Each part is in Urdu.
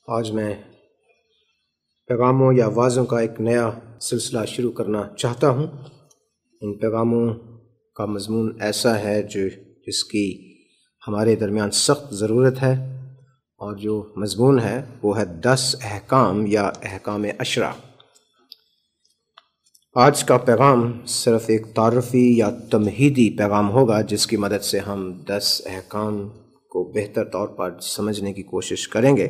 آج میں پیغاموں یا وعظوں کا ایک نیا سلسلہ شروع کرنا چاہتا ہوں۔ ان پیغاموں کا مضمون ایسا ہے جس کی ہمارے درمیان سخت ضرورت ہے، اور جو مضمون ہے وہ ہے 10 احکام یا احکام عشرہ۔ آج کا پیغام صرف ایک تعارفی یا تمہیدی پیغام ہوگا، جس کی مدد سے ہم 10 احکام کو بہتر طور پر سمجھنے کی کوشش کریں گے۔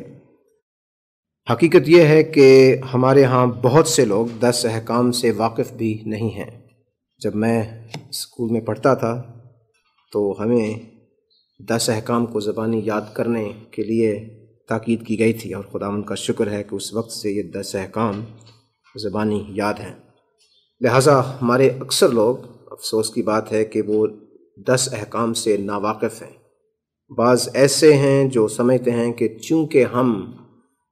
حقیقت یہ ہے کہ ہمارے ہاں بہت سے لوگ 10 احکام سے واقف بھی نہیں ہیں۔ جب میں اسکول میں پڑھتا تھا تو ہمیں 10 احکام کو زبانی یاد کرنے کے لیے تاکید کی گئی تھی، اور خداوند کا شکر ہے کہ اس وقت سے یہ 10 احکام زبانی یاد ہیں۔ لہٰذا ہمارے اکثر لوگ، افسوس کی بات ہے کہ وہ 10 احکام سے ناواقف ہیں۔ بعض ایسے ہیں جو سمجھتے ہیں کہ چونکہ ہم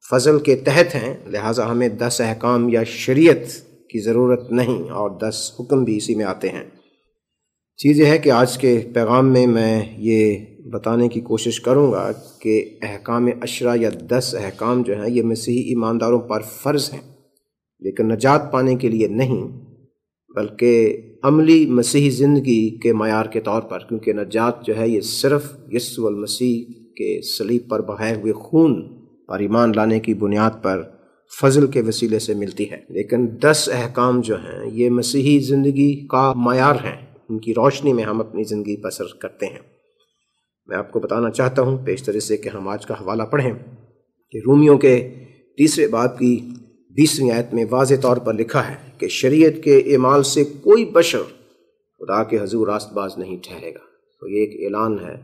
فضل کے تحت ہیں لہٰذا ہمیں 10 احکام یا شریعت کی ضرورت نہیں، اور 10 حکم بھی اسی میں آتے ہیں۔ چیز یہ ہے کہ آج کے پیغام میں یہ بتانے کی کوشش کروں گا کہ احکام عشرہ یا 10 احکام جو ہیں یہ مسیحی ایمانداروں پر فرض ہیں، لیکن نجات پانے کے لیے نہیں، بلکہ عملی مسیحی زندگی کے معیار کے طور پر، کیونکہ نجات جو ہے یہ صرف یسوع المسیح کے صلیب پر بہائے ہوئے خون اور ایمان لانے کی بنیاد پر فضل کے وسیلے سے ملتی ہے۔ لیکن 10 احکام جو ہیں یہ مسیحی زندگی کا معیار ہیں، ان کی روشنی میں ہم اپنی زندگی بسر کرتے ہیں۔ میں آپ کو بتانا چاہتا ہوں پیشتر سے کہ ہم آج کا حوالہ پڑھیں کہ رومیوں کے 3 باب کی 20ویں آیت میں واضح طور پر لکھا ہے کہ شریعت کے اعمال سے کوئی بشر خدا کے حضور راست باز نہیں ٹھہرے گا۔ تو یہ ایک اعلان ہے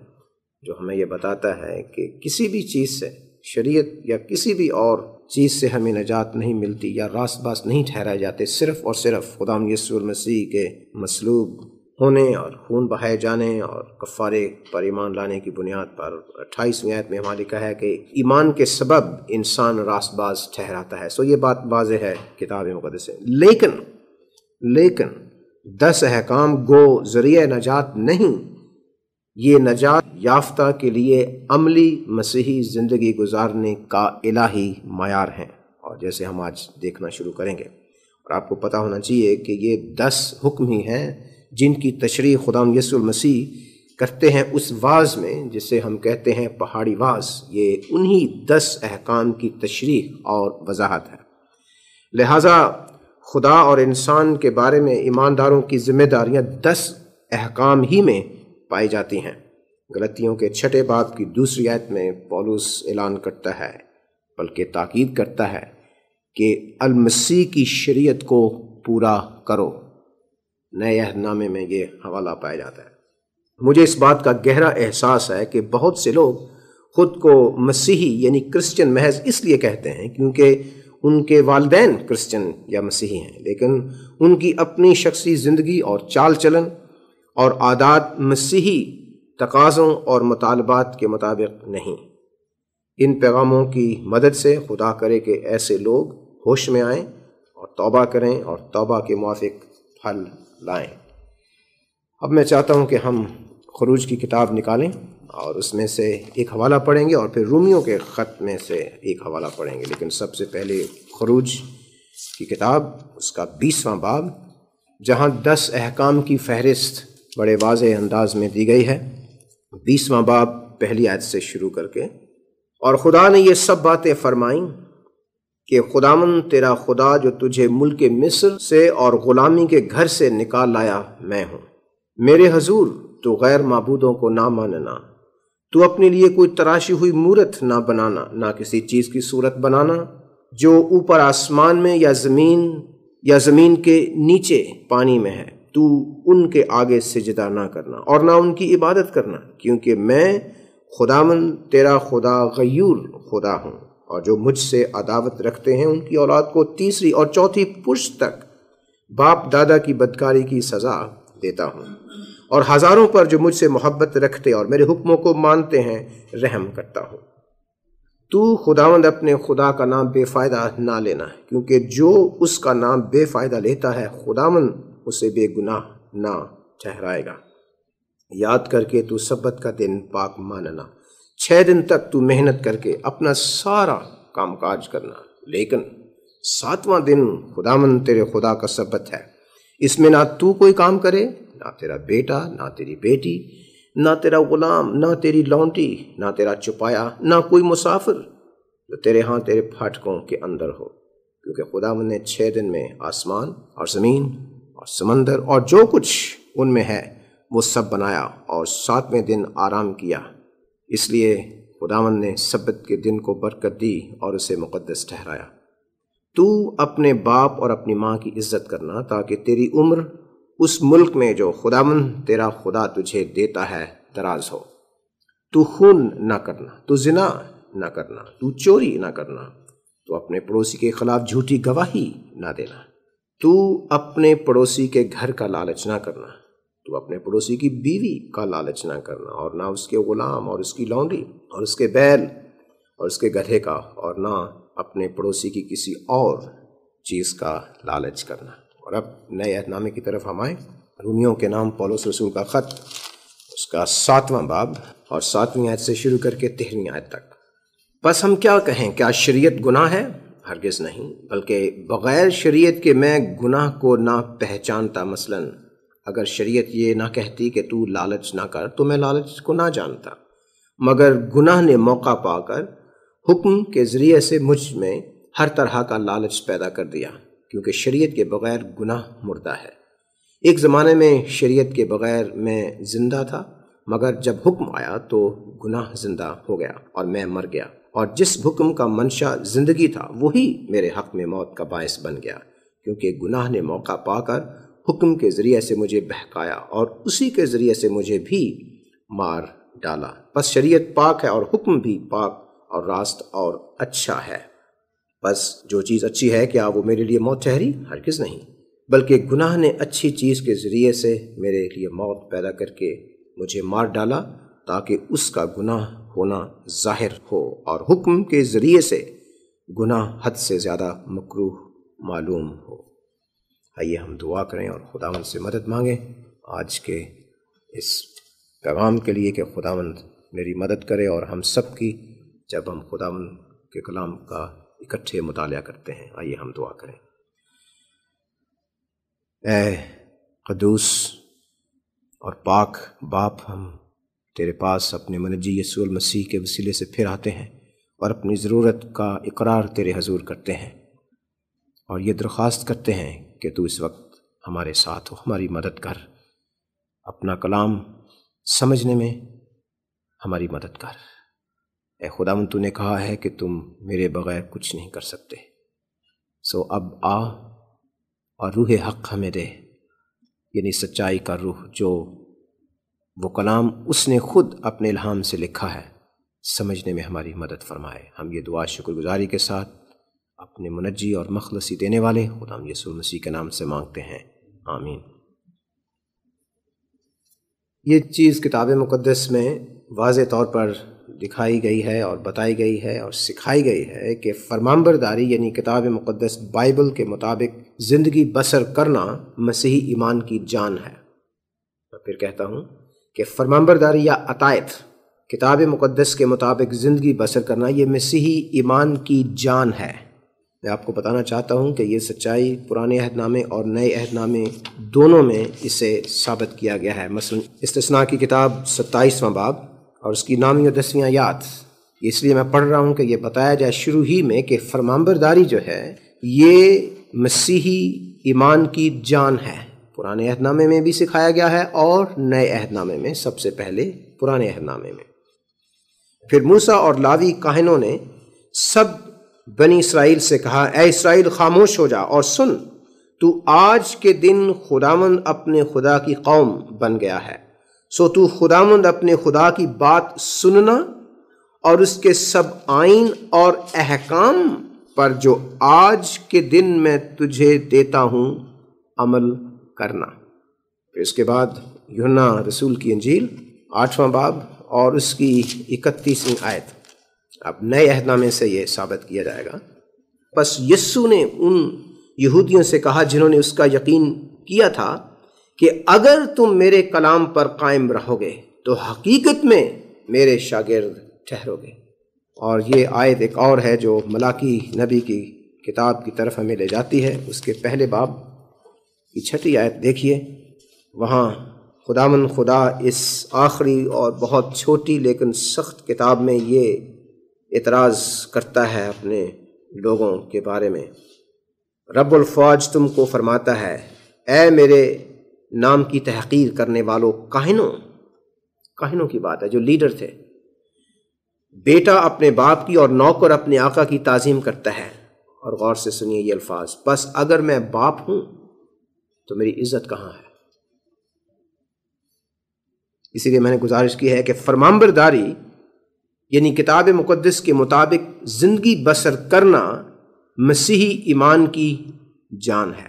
جو ہمیں یہ بتاتا ہے کہ کسی بھی چیز سے، شریعت یا کسی بھی اور چیز سے ہمیں نجات نہیں ملتی یا راست باز نہیں ٹھہرائے جاتے، صرف اور صرف خداوند یسوع المسیح کے مصلوب ہونے اور خون بہائے جانے اور کفارے پر ایمان لانے کی بنیاد پر۔ 28ویں آیت میں وہاں لکھا ہے کہ ایمان کے سبب انسان راست باز ٹھہراتا ہے۔ سو یہ بات واضح ہے کتاب مقدس سے۔ لیکن 10 احکام گو ذریعہ نجات نہیں، یہ نجات یافتہ کے لیے عملی مسیحی زندگی گزارنے کا الہی معیار ہیں، اور جیسے ہم آج دیکھنا شروع کریں گے۔ اور آپ کو پتہ ہونا چاہیے کہ یہ 10 حکم ہی ہیں جن کی تشریح خداوند یسوع المسیح کرتے ہیں اس واعظ میں جسے ہم کہتے ہیں پہاڑی واعظ۔ یہ انہی 10 احکام کی تشریح اور وضاحت ہے۔ لہٰذا خدا اور انسان کے بارے میں ایمانداروں کی ذمہ داریاں 10 احکام ہی میں پائی جاتی ہیں۔ غلطیوں کے 6 باب کی 2 آیت میں پولس اعلان کرتا ہے، بلکہ تاکید کرتا ہے کہ المسیح کی شریعت کو پورا کرو۔ نئے عہد نامے میں یہ حوالہ پایا جاتا ہے۔ مجھے اس بات کا گہرا احساس ہے کہ بہت سے لوگ خود کو مسیحی یعنی کرسچن محض اس لیے کہتے ہیں کیونکہ ان کے والدین کرسچن یا مسیحی ہیں، لیکن ان کی اپنی شخصی زندگی اور چال چلن اور عادات مسیحی تقاضوں اور مطالبات کے مطابق نہیں۔ ان پیغاموں کی مدد سے خدا کرے کہ ایسے لوگ ہوش میں آئیں اور توبہ کریں اور توبہ کے موافق پھل لائیں۔ اب میں چاہتا ہوں کہ ہم خروج کی کتاب نکالیں اور اس میں سے ایک حوالہ پڑھیں گے، اور پھر رومیوں کے خط میں سے ایک حوالہ پڑھیں گے۔ لیکن سب سے پہلے خروج کی کتاب، اس کا 20واں باب، جہاں 10 احکام کی فہرست بڑے واضح انداز میں دی گئی ہے۔ 20واں باب پہلی آیت سے شروع کر کے، اور خدا نے یہ سب باتیں فرمائیں کہ خداوند تیرا خدا جو تجھے ملک مصر سے اور غلامی کے گھر سے نکال لایا میں ہوں۔ میرے حضور تو غیر معبودوں کو نہ ماننا، تو اپنے لیے کوئی تراشی ہوئی مورت نہ بنانا، نہ کسی چیز کی صورت بنانا جو اوپر آسمان میں یا زمین کے نیچے پانی میں ہے۔ تو ان کے آگے سجدہ نہ کرنا اور نہ ان کی عبادت کرنا، کیونکہ میں خداوند تیرا خدا غیور خدا ہوں، اور جو مجھ سے عداوت رکھتے ہیں ان کی اولاد کو 3 اور 4 پشت تک باپ دادا کی بدکاری کی سزا دیتا ہوں، اور ہزاروں پر جو مجھ سے محبت رکھتے اور میرے حکموں کو مانتے ہیں رحم کرتا ہوں۔ تو خداوند اپنے خدا کا نام بے فائدہ نہ لینا، کیونکہ جو اس کا نام بے فائدہ لیتا ہے خداوند اسے بے گناہ نہ ٹھہرائے گا۔ یاد کر کے تو سبت کا دن پاک ماننا، 6 دن تک تو محنت کر کے اپنا سارا کام کاج کرنا، لیکن 7واں دن خداوند تیرے خدا کا سبت ہے، اس میں نہ تو کوئی کام کرے، نہ تیرا بیٹا، نہ تیری بیٹی، نہ تیرا غلام، نہ تیری لونڈی، نہ تیرا چپایا، نہ کوئی مسافر جو تیرے ہاں تیرے پھاٹکوں کے اندر ہو، کیونکہ خداوند نے 6 دن میں آسمان اور زمین اور سمندر اور جو کچھ ان میں ہے وہ سب بنایا، اور 7ویں دن آرام کیا۔ اس لیے خداوند نے سبت کے دن کو برکت دی اور اسے مقدس ٹھہرایا۔ تو اپنے باپ اور اپنی ماں کی عزت کرنا، تاکہ تیری عمر اس ملک میں جو خداوند تیرا خدا تجھے دیتا ہے دراز ہو۔ تو خون نہ کرنا، تو زنا نہ کرنا، تو چوری نہ کرنا، تو اپنے پڑوسی کے خلاف جھوٹی گواہی نہ دینا، تو اپنے پڑوسی کے گھر کا لالچ نہ کرنا، تو اپنے پڑوسی کی بیوی کا لالچ نہ کرنا، اور نہ اس کے غلام اور اس کی لونڈی اور اس کے بیل اور اس کے گدھے کا، اور نہ اپنے پڑوسی کی کسی اور چیز کا لالچ کرنا۔ اور اب نئے عہد نامے کی طرف ہم آئیں۔ رومیوں کے نام پولس رسول کا خط، اس کا 7واں باب اور 7ویں آیت سے شروع کر کے 13ویں آیت تک۔ بس ہم کیا کہیں؟ کیا شریعت گناہ ہے؟ ہرگز نہیں، بلکہ بغیر شریعت کے میں گناہ کو نہ پہچانتا۔ مثلاً اگر شریعت یہ نہ کہتی کہ تو لالچ نہ کر تو میں لالچ کو نہ جانتا، مگر گناہ نے موقع پا کر حکم کے ذریعے سے مجھ میں ہر طرح کا لالچ پیدا کر دیا، کیونکہ شریعت کے بغیر گناہ مردہ ہے۔ ایک زمانے میں شریعت کے بغیر میں زندہ تھا، مگر جب حکم آیا تو گناہ زندہ ہو گیا اور میں مر گیا، اور جس حکم کا منشا زندگی تھا وہی میرے حق میں موت کا باعث بن گیا، کیونکہ گناہ نے موقع پا کر حکم کے ذریعے سے مجھے بہکایا اور اسی کے ذریعے سے مجھے بھی مار ڈالا۔ پس شریعت پاک ہے اور حکم بھی پاک اور راست اور اچھا ہے۔ بس جو چیز اچھی ہے کیا وہ میرے لیے موت ٹھہری؟ ہرگز نہیں، بلکہ گناہ نے اچھی چیز کے ذریعے سے میرے لیے موت پیدا کر کے مجھے مار ڈالا، تاکہ اس کا گناہ ہونا ظاہر ہو، اور حکم کے ذریعے سے گناہ حد سے زیادہ مکروہ معلوم ہو۔ آئیے ہم دعا کریں اور خداوند سے مدد مانگیں آج کے اس پیغام کے لیے، کہ خداوند میری مدد کرے اور ہم سب کی، جب ہم خداوند کے کلام کا اکٹھے مطالعہ کرتے ہیں۔ آئیے ہم دعا کریں۔ اے قدوس اور پاک باپ، ہم تیرے پاس اپنے منجی یسوع المسیح کے وسیلے سے پھر آتے ہیں اور اپنی ضرورت کا اقرار تیرے حضور کرتے ہیں، اور یہ درخواست کرتے ہیں کہ تو اس وقت ہمارے ساتھ ہو، ہماری مدد کر، اپنا کلام سمجھنے میں ہماری مدد کر۔ اے خداوند، تو نے کہا ہے کہ تم میرے بغیر کچھ نہیں کر سکتے، سو اب آ اور روح حق ہمیں دے، یعنی سچائی کا روح، جو وہ کلام اس نے خود اپنے الہام سے لکھا ہے، سمجھنے میں ہماری مدد فرمائے۔ ہم یہ دعا شکر گزاری کے ساتھ اپنے منجی اور مخلصی دینے والے خداوند یسوع مسیح کے نام سے مانگتے ہیں، آمین۔ یہ چیز کتاب مقدس میں واضح طور پر دکھائی گئی ہے اور بتائی گئی ہے اور سکھائی گئی ہے کہ فرمانبرداری یعنی کتاب مقدس بائبل کے مطابق زندگی بسر کرنا مسیحی ایمان کی جان ہے۔ میں پھر کہتا ہوں کہ فرمانبرداری یا اطاعت کتاب مقدس کے مطابق زندگی بسر کرنا یہ مسیحی ایمان کی جان ہے۔ میں آپ کو بتانا چاہتا ہوں کہ یہ سچائی پرانے عہد نامے اور نئے عہد نامے دونوں میں اسے ثابت کیا گیا ہے۔ مثلا استثناء کی کتاب 27واں باب اور اس کی 9ویں اور 10ویں آیات، اس لیے میں پڑھ رہا ہوں کہ یہ بتایا جائے شروع ہی میں کہ فرمانبرداری جو ہے یہ مسیحی ایمان کی جان ہے۔ پرانے عہد نامے میں بھی سکھایا گیا ہے اور نئے عہد نامے میں، سب سے پہلے پرانے عہد نامے میں۔ پھر موسیٰ اور لاوی کاہنوں نے سب بنی اسرائیل سے کہا، اے اسرائیل خاموش ہو جا اور سن، تو آج کے دن خداوند اپنے خدا کی قوم بن گیا ہے، سو تو خداوند اپنے خدا کی بات سننا اور اس کے سب آئین اور احکام پر جو آج کے دن میں تجھے دیتا ہوں عمل کرنا۔ پھر اس کے بعد یوحنا رسول کی انجیل 8واں باب اور اس کی 31ویں آیت۔ اب نئے عہد نامے سے یہ ثابت کیا جائے گا۔ بس یسوع نے ان یہودیوں سے کہا جنہوں نے اس کا یقین کیا تھا کہ اگر تم میرے کلام پر قائم رہو گے تو حقیقت میں میرے شاگرد ٹھہرو گے، اور یہ آیت ایک اور ہے جو ملاکی نبی کی کتاب کی طرف ہمیں لے جاتی ہے۔ اس کے پہلے باب کی 6 آیت دیکھیے، وہاں خداوند خدا اس آخری اور بہت چھوٹی لیکن سخت کتاب میں یہ اعتراض کرتا ہے اپنے لوگوں کے بارے میں۔ رب الفوج تم کو فرماتا ہے، اے میرے نام کی تحقیر کرنے والوں، کاہنوں کی بات ہے جو لیڈر تھے، بیٹا اپنے باپ کی اور نوکر اپنے آقا کی تعظیم کرتا ہے۔ اور غور سے سنیے یہ الفاظ، بس اگر میں باپ ہوں تو میری عزت کہاں ہے؟ اسی لیے میں نے گزارش کی ہے کہ فرمانبرداری یعنی کتاب مقدس کے مطابق زندگی بسر کرنا مسیحی ایمان کی جان ہے۔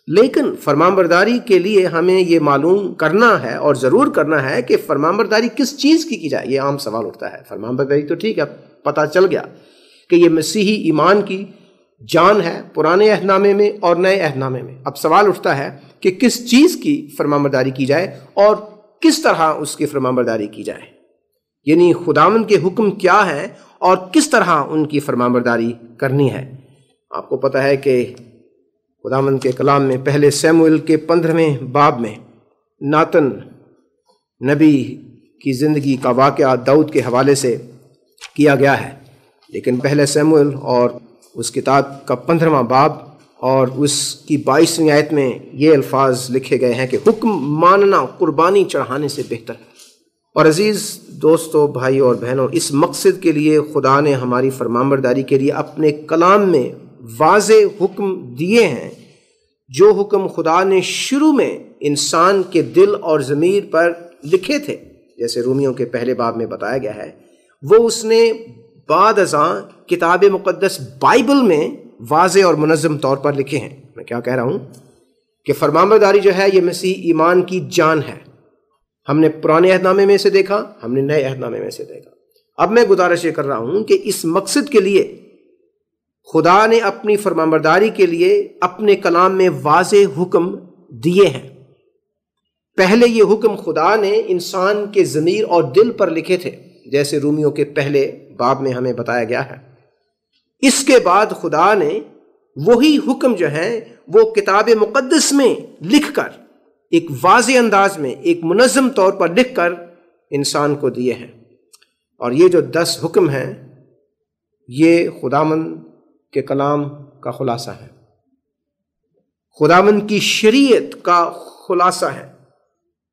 لیکن فرمانبرداری کے لیے ہمیں یہ معلوم کرنا ہے اور ضرور کرنا ہے کہ فرمانبرداری کس چیز کی جائے۔ یہ عام سوال اٹھتا ہے، فرمانبرداری تو ٹھیک ہے، پتہ چل گیا کہ یہ مسیحی ایمان کی جان ہے پرانے عہد نامے میں اور نئے عہد نامے میں۔ اب سوال اٹھتا ہے کہ کس چیز کی فرمانبرداری کی جائے اور کس طرح اس کی فرمانبرداری کی جائے، یعنی خداوند کے حکم کیا ہیں اور کس طرح ان کی فرمانبرداری کرنی ہے۔ آپ کو پتہ ہے کہ خداوند کے کلام میں پہلے سیموئیل کے 15ویں باب میں ناتن نبی کی زندگی کا واقعہ داؤد کے حوالے سے کیا گیا ہے، لیکن پہلے سیموئیل اور اس کتاب کا 15واں باب اور اس کی 22ویں آیت میں یہ الفاظ لکھے گئے ہیں کہ حکم ماننا قربانی چڑھانے سے بہتر ہے۔ اور عزیز دوستو، بھائی اور بہنوں، اس مقصد کے لیے خدا نے ہماری فرمانبرداری کے لیے اپنے کلام میں واضح حکم دیے ہیں، جو حکم خدا نے شروع میں انسان کے دل اور ضمیر پر لکھے تھے، جیسے رومیوں کے پہلے باب میں بتایا گیا ہے، وہ اس نے بعد ازاں کتاب مقدس بائبل میں واضح اور منظم طور پر لکھے ہیں۔ میں کیا کہہ رہا ہوں کہ فرمانبرداری جو ہے یہ مسیح ایمان کی جان ہے۔ ہم نے پرانے عہد نامے میں سے دیکھا، ہم نے نئے عہد نامے میں سے دیکھا۔ اب میں گزارش یہ کر رہا ہوں کہ اس مقصد کے لیے خدا نے اپنی فرمانبرداری کے لیے اپنے کلام میں واضح حکم دیے ہیں۔ پہلے یہ حکم خدا نے انسان کے ضمیر اور دل پر لکھے تھے، جیسے رومیوں کے پہلے باب میں ہمیں بتایا گیا ہے۔ اس کے بعد خدا نے وہی حکم جو ہیں وہ کتاب مقدس میں لکھ کر ایک واضح انداز میں، ایک منظم طور پر لکھ کر انسان کو دیے ہیں۔ اور یہ جو 10 حکم ہیں یہ خداوند کے کلام کا خلاصہ ہے، خداوند کی شریعت کا خلاصہ ہے۔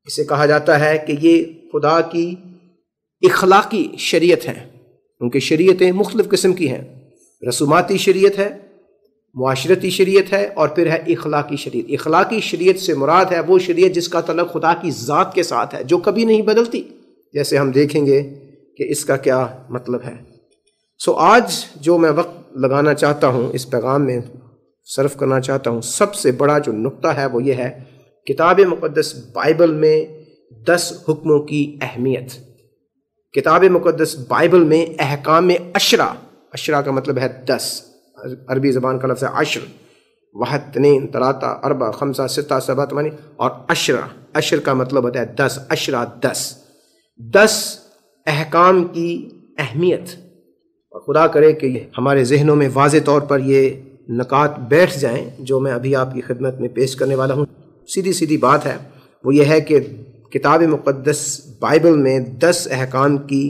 اسے کہا جاتا ہے کہ یہ خدا کی اخلاقی شریعت ہے، کیونکہ شریعتیں مختلف قسم کی ہیں۔ رسوماتی شریعت ہے، معاشرتی شریعت ہے، اور پھر ہے اخلاقی شریعت۔ اخلاقی شریعت سے مراد ہے وہ شریعت جس کا تعلق خدا کی ذات کے ساتھ ہے، جو کبھی نہیں بدلتی، جیسے ہم دیکھیں گے کہ اس کا کیا مطلب ہے۔ آج جو میں وقت لگانا چاہتا ہوں، اس پیغام میں صرف کرنا چاہتا ہوں، سب سے بڑا جو نقطہ ہے وہ یہ ہے، کتاب مقدس بائبل میں 10 حکموں کی اہمیت۔ کتاب مقدس بائبل میں احکام عشرہ کا مطلب ہے 10، عربی زبان کا لفظ ہے عشر، 1 2 3 4 5 6 7 8 اور عشر کا مطلب ہوتا ہے 10، عشرہ 10 احکام کی اہمیت۔ اور خدا کرے کہ ہمارے ذہنوں میں واضح طور پر یہ نکات بیٹھ جائیں جو میں ابھی آپ کی خدمت میں پیش کرنے والا ہوں۔ سیدھی بات ہے، وہ یہ ہے کہ کتاب مقدس بائبل میں 10 احکام کی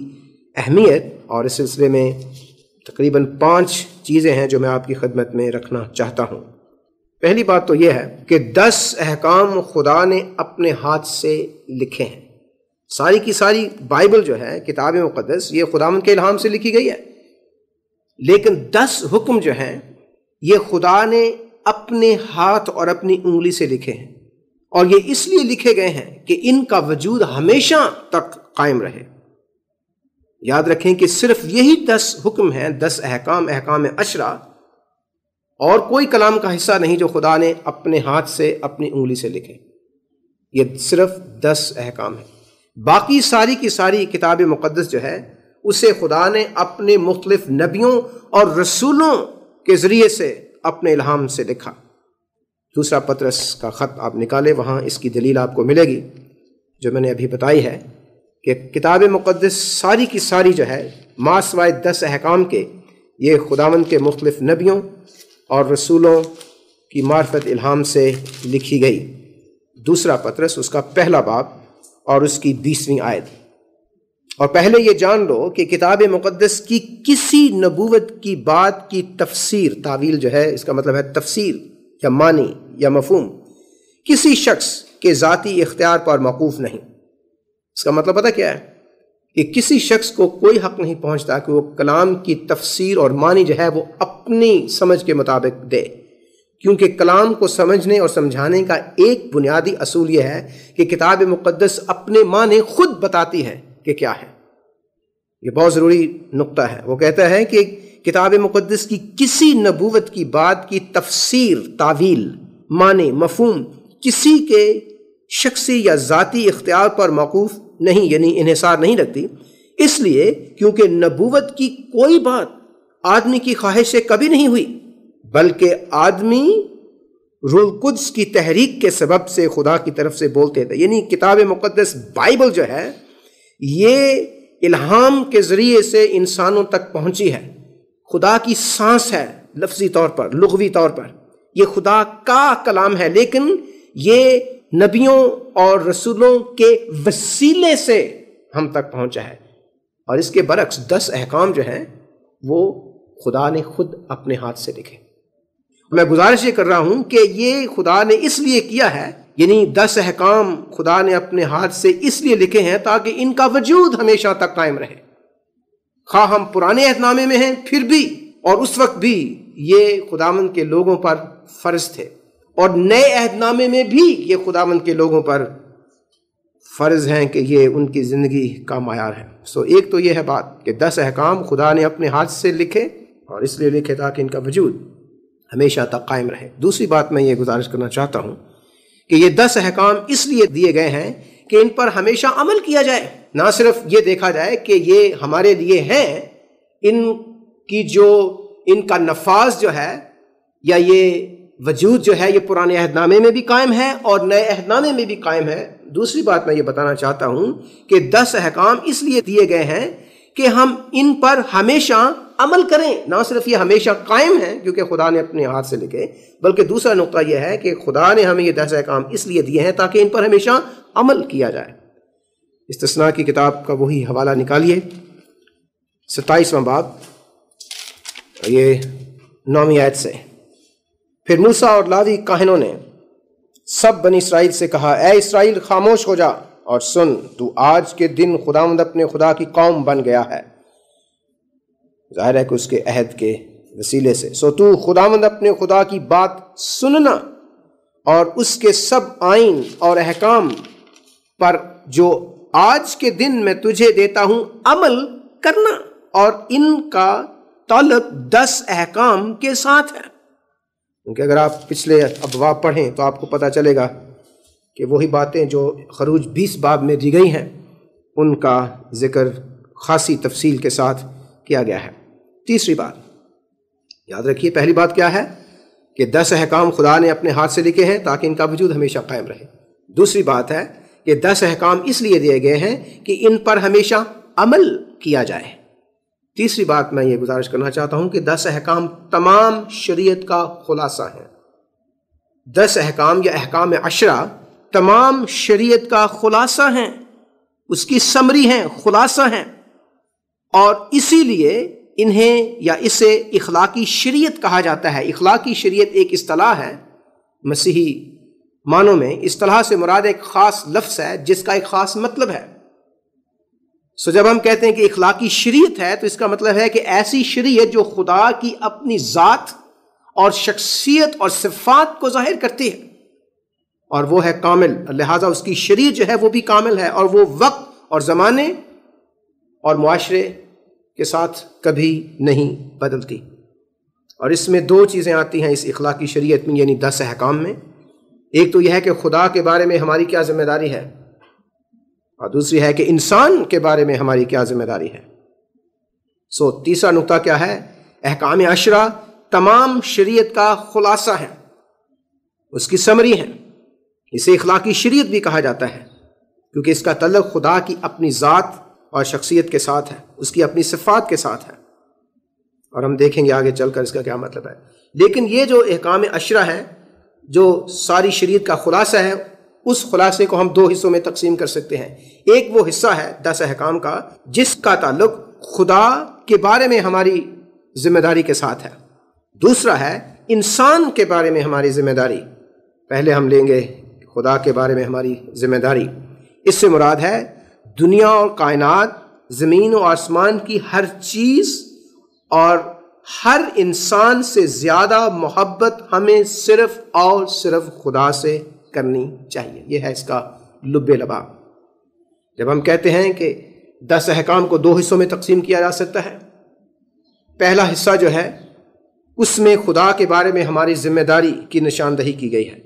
اہمیت، اور اس سلسلے میں تقریباً 5 چیزیں ہیں جو میں آپ کی خدمت میں رکھنا چاہتا ہوں۔ پہلی بات تو یہ ہے کہ 10 احکام خدا نے اپنے ہاتھ سے لکھے ہیں۔ ساری کی ساری بائبل جو ہے کتاب مقدس یہ خداوند کے الہام سے لکھی گئی ہے، لیکن 10 حکم جو ہیں یہ خدا نے اپنے ہاتھ اور اپنی انگلی سے لکھے ہیں، اور یہ اس لیے لکھے گئے ہیں کہ ان کا وجود ہمیشہ تک قائم رہے۔ یاد رکھیں کہ صرف یہی 10 حکم ہیں، 10 احکام عشرہ، اور کوئی کلام کا حصہ نہیں جو خدا نے اپنے ہاتھ سے اپنی انگلی سے لکھے۔ یہ صرف 10 احکام ہیں۔ باقی ساری کی ساری کتاب مقدس جو ہے اسے خدا نے اپنے مختلف نبیوں اور رسولوں کے ذریعے سے اپنے الہام سے لکھا۔ دوسرا پطرس کا خط آپ نکالیں، وہاں اس کی دلیل آپ کو ملے گی جو میں نے ابھی بتائی ہے کہ کتاب مقدس ساری کی ساری جو ہے ما سوائے 10 احکام کے یہ خداوند کے مختلف نبیوں اور رسولوں کی معرفت الہام سے لکھی گئی۔ دوسرا پطرس اس کا پہلا باب اور اس کی 20ویں آیت۔ اور پہلے یہ جان لو کہ کتاب مقدس کی کسی نبوت کی بات کی تفسیر، تعویل جو ہے اس کا مطلب ہے تفسیر یا معنی یا مفہوم، کسی شخص کے ذاتی اختیار پر موقوف نہیں۔ اس کا مطلب پتہ کیا ہے؟ کہ کسی شخص کو کوئی حق نہیں پہنچتا کہ وہ کلام کی تفسیر اور معنی جو ہے وہ اپنی سمجھ کے مطابق دے، کیونکہ کلام کو سمجھنے اور سمجھانے کا ایک بنیادی اصول یہ ہے کہ کتاب مقدس اپنے معنی خود بتاتی ہے کہ کیا ہے۔ یہ بہت ضروری نقطہ ہے۔ وہ کہتا ہے کہ کتاب مقدس کی کسی نبوت کی بات کی تفسیر، تعویل، معنی، مفہوم کسی کے شخصی یا ذاتی اختیار پر موقوف نہیں، یعنی انحصار نہیں رکھتی، اس لیے کیونکہ نبوت کی کوئی بات آدمی کی خواہش سے کبھی نہیں ہوئی، بلکہ آدمی روح القدس کی تحریک کے سبب سے خدا کی طرف سے بولتے تھے۔ یعنی کتاب مقدس بائبل جو ہے یہ الہام کے ذریعے سے انسانوں تک پہنچی ہے، خدا کی سانس ہے، لفظی طور پر، لغوی طور پر یہ خدا کا کلام ہے، لیکن یہ نبیوں اور رسولوں کے وسیلے سے ہم تک پہنچا ہے۔ اور اس کے برعکس 10 احکام جو ہیں وہ خدا نے خود اپنے ہاتھ سے لکھے۔ میں گزارش یہ کر رہا ہوں کہ یہ خدا نے اس لیے کیا ہے، یعنی 10 احکام خدا نے اپنے ہاتھ سے اس لیے لکھے ہیں تاکہ ان کا وجود ہمیشہ تک قائم رہے۔ خواہ ہم پرانے عہد نامے میں ہیں پھر بھی، اور اس وقت بھی یہ خداوند کے لوگوں پر فرض تھے، اور نئے عہد نامے میں بھی یہ خداوند کے لوگوں پر فرض ہیں کہ یہ ان کی زندگی کا معیار ہے۔ ایک تو یہ ہے بات کہ 10 احکام خدا نے اپنے ہاتھ سے لکھے، اور اس لیے لکھے تاکہ ان کا وجود ہمیشہ تک قائم رہے۔ دوسری بات میں یہ گزارش کرنا چاہتا ہوں کہ یہ 10 احکام اس لیے دیے گئے ہیں کہ ان پر ہمیشہ عمل کیا جائے، نہ صرف یہ دیکھا جائے کہ یہ ہمارے لیے ہیں، ان کی جو ان کا نفاذ جو ہے یا یہ وجود جو ہے یہ پرانے عہد نامے میں بھی قائم ہے اور نئے عہد نامے میں بھی قائم ہے۔ دوسری بات میں یہ بتانا چاہتا ہوں کہ 10 احکام اس لیے دیے گئے ہیں کہ ہم ان پر ہمیشہ عمل کریں، نہ صرف یہ ہمیشہ قائم ہیں کیونکہ خدا نے اپنے ہاتھ سے لکھے، بلکہ دوسرا نقطہ یہ ہے کہ خدا نے ہمیں یہ 10 احکام اس لیے دیے ہیں تاکہ ان پر ہمیشہ عمل کیا جائے۔ استثناء کی کتاب کا وہی حوالہ نکالیے، 27واں باب، یہ 9ویں آیت سے۔ پھر موسیٰ اور لاوی کاہنوں نے سب بنی اسرائیل سے کہا، اے اسرائیل خاموش ہو جا اور سن، تو آج کے دن خداوند اپنے خدا کی قوم بن گیا ہے۔ ظاہر ہے کہ اس کے عہد کے وسیلے سے۔ تو خداوند اپنے خدا کی بات سننا اور اس کے سب آئین اور احکام پر جو آج کے دن میں تجھے دیتا ہوں عمل کرنا، اور ان کا تعلق 10 احکام کے ساتھ ہے۔ کیونکہ اگر آپ پچھلے ابواب پڑھیں تو آپ کو پتہ چلے گا کہ وہی باتیں جو خروج 20 باب میں دی گئی ہیں ان کا ذکر خاصی تفصیل کے ساتھ کیا گیا ہے۔ تیسری بات یاد رکھیے، پہلی بات کیا ہے کہ 10 احکام خدا نے اپنے ہاتھ سے لکھے ہیں تاکہ ان کا وجود ہمیشہ قائم رہے۔ دوسری بات ہے کہ 10 احکام اس لیے دیے گئے ہیں کہ ان پر ہمیشہ عمل کیا جائے۔ تیسری بات میں یہ گزارش کرنا چاہتا ہوں کہ 10 احکام تمام شریعت کا خلاصہ ہیں۔ 10 احکام یا احکام 10 تمام شریعت کا خلاصہ ہیں، اس کی سمری ہیں، خلاصہ ہیں، اور اسی لیے انہیں یا اسے اخلاقی شریعت کہا جاتا ہے۔ اخلاقی شریعت ایک اصطلاح ہے مسیحی معنوں میں۔ اصطلاح سے مراد ایک خاص لفظ ہے جس کا ایک خاص مطلب ہے۔ جب ہم کہتے ہیں کہ اخلاقی شریعت ہے تو اس کا مطلب ہے کہ ایسی شریعت جو خدا کی اپنی ذات اور شخصیت اور صفات کو ظاہر کرتی ہے، اور وہ ہے کامل، لہذا اس کی شریعت جو ہے وہ بھی کامل ہے، اور وہ وقت اور زمانے اور معاشرے کے ساتھ کبھی نہیں بدلتی۔ اور اس میں 2 چیزیں آتی ہیں اس اخلاقی شریعت میں، یعنی 10 احکام میں۔ ایک تو یہ ہے کہ خدا کے بارے میں ہماری کیا ذمہ داری ہے، اور دوسری ہے کہ انسان کے بارے میں ہماری کیا ذمہ داری ہے۔ تیسرا نقطہ کیا ہے؟ احکام 10 تمام شریعت کا خلاصہ ہے، اس کی سمری ہے۔ اسے اخلاقی شریعت بھی کہا جاتا ہے کیونکہ اس کا تعلق خدا کی اپنی ذات اور شخصیت کے ساتھ ہے، اس کی اپنی صفات کے ساتھ ہے، اور ہم دیکھیں گے آگے چل کر اس کا کیا مطلب ہے۔ لیکن یہ جو احکام عشرہ ہے، جو ساری شریعت کا خلاصہ ہے، اس خلاصے کو ہم دو حصوں میں تقسیم کر سکتے ہیں۔ ایک وہ حصہ ہے 10 احکام کا جس کا تعلق خدا کے بارے میں ہماری ذمہ داری کے ساتھ ہے، دوسرا ہے انسان کے بارے میں ہماری ذمہ داری۔ پہلے ہم لیں گے خدا کے بارے میں ہماری ذمہ داری۔ اس سے مراد ہے دنیا اور کائنات، زمین و آسمان کی ہر چیز اور ہر انسان سے زیادہ محبت ہمیں صرف اور صرف خدا سے کرنی چاہیے۔ یہ ہے اس کا لب لباب۔ جب ہم کہتے ہیں کہ 10 احکام کو دو حصوں میں تقسیم کیا جا سکتا ہے، پہلا حصہ جو ہے اس میں خدا کے بارے میں ہماری ذمہ داری کی نشاندہی کی گئی ہے۔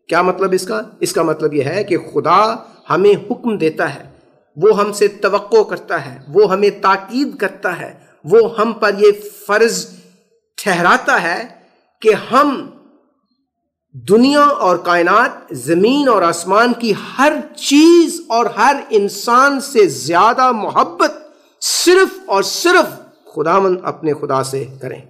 کیا مطلب اس کا؟ اس کا مطلب یہ ہے کہ خدا ہمیں حکم دیتا ہے، وہ ہم سے توقع کرتا ہے، وہ ہمیں تاکید کرتا ہے، وہ ہم پر یہ فرض ٹھہراتا ہے کہ ہم دنیا اور کائنات، زمین اور آسمان کی ہر چیز اور ہر انسان سے زیادہ محبت صرف اور صرف خداوند اپنے خدا سے کریں۔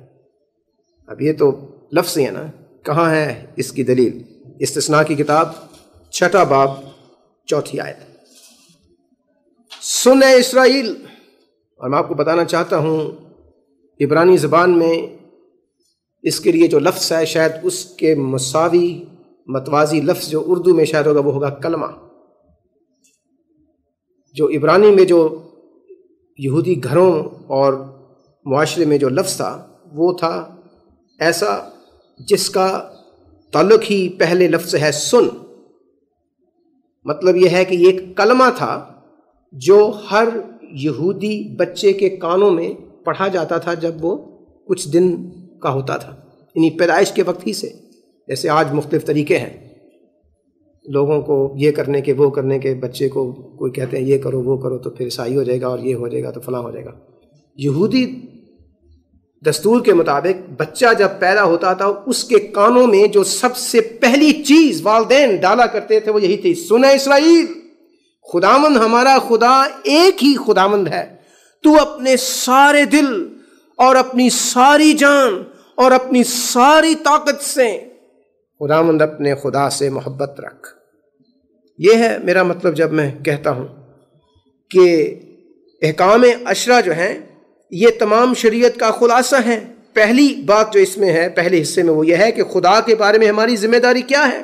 اب یہ تو لفظ ہے نا، کہاں ہے اس کی دلیل؟ استثناء کی کتاب 6 باب 4 آیت۔ سن اے اسرائیل، اور میں آپ کو بتانا چاہتا ہوں عبرانی زبان میں اس کے لیے جو لفظ ہے شاید اس کے مساوی متوازی لفظ جو اردو میں شاید ہوگا وہ ہوگا کلمہ۔ جو عبرانی میں جو یہودی گھروں اور معاشرے میں جو لفظ تھا وہ تھا ایسا جس کا تعلق ہی پہلے لفظ ہے سن۔ مطلب یہ ہے کہ یہ ایک کلمہ تھا جو ہر یہودی بچے کے کانوں میں پڑھا جاتا تھا جب وہ کچھ دن کا ہوتا تھا، یعنی پیدائش کے وقت ہی سے۔ جیسے آج مختلف طریقے ہیں لوگوں کو یہ کرنے کے وہ کرنے کے، بچے کو کوئی کہتے ہیں یہ کرو وہ کرو تو پھر عیسائی ہو جائے گا، اور یہ ہو جائے گا تو فلاں ہو جائے گا۔ یہودی دستور کے مطابق بچہ جب پیدا ہوتا تھا اس کے کانوں میں جو سب سے پہلی چیز والدین ڈالا کرتے تھے وہ یہی تھی، سن اے اسرائیل، خداوند ہمارا خدا ایک ہی خداوند ہے، تو اپنے سارے دل اور اپنی ساری جان اور اپنی ساری طاقت سے خداوند اپنے خدا سے محبت رکھ۔ یہ ہے میرا مطلب جب میں کہتا ہوں کہ احکام عشرہ جو ہیں یہ تمام شریعت کا خلاصہ ہے۔ پہلی بات جو اس میں ہے پہلے حصے میں وہ یہ ہے کہ خدا کے بارے میں ہماری ذمہ داری کیا ہے،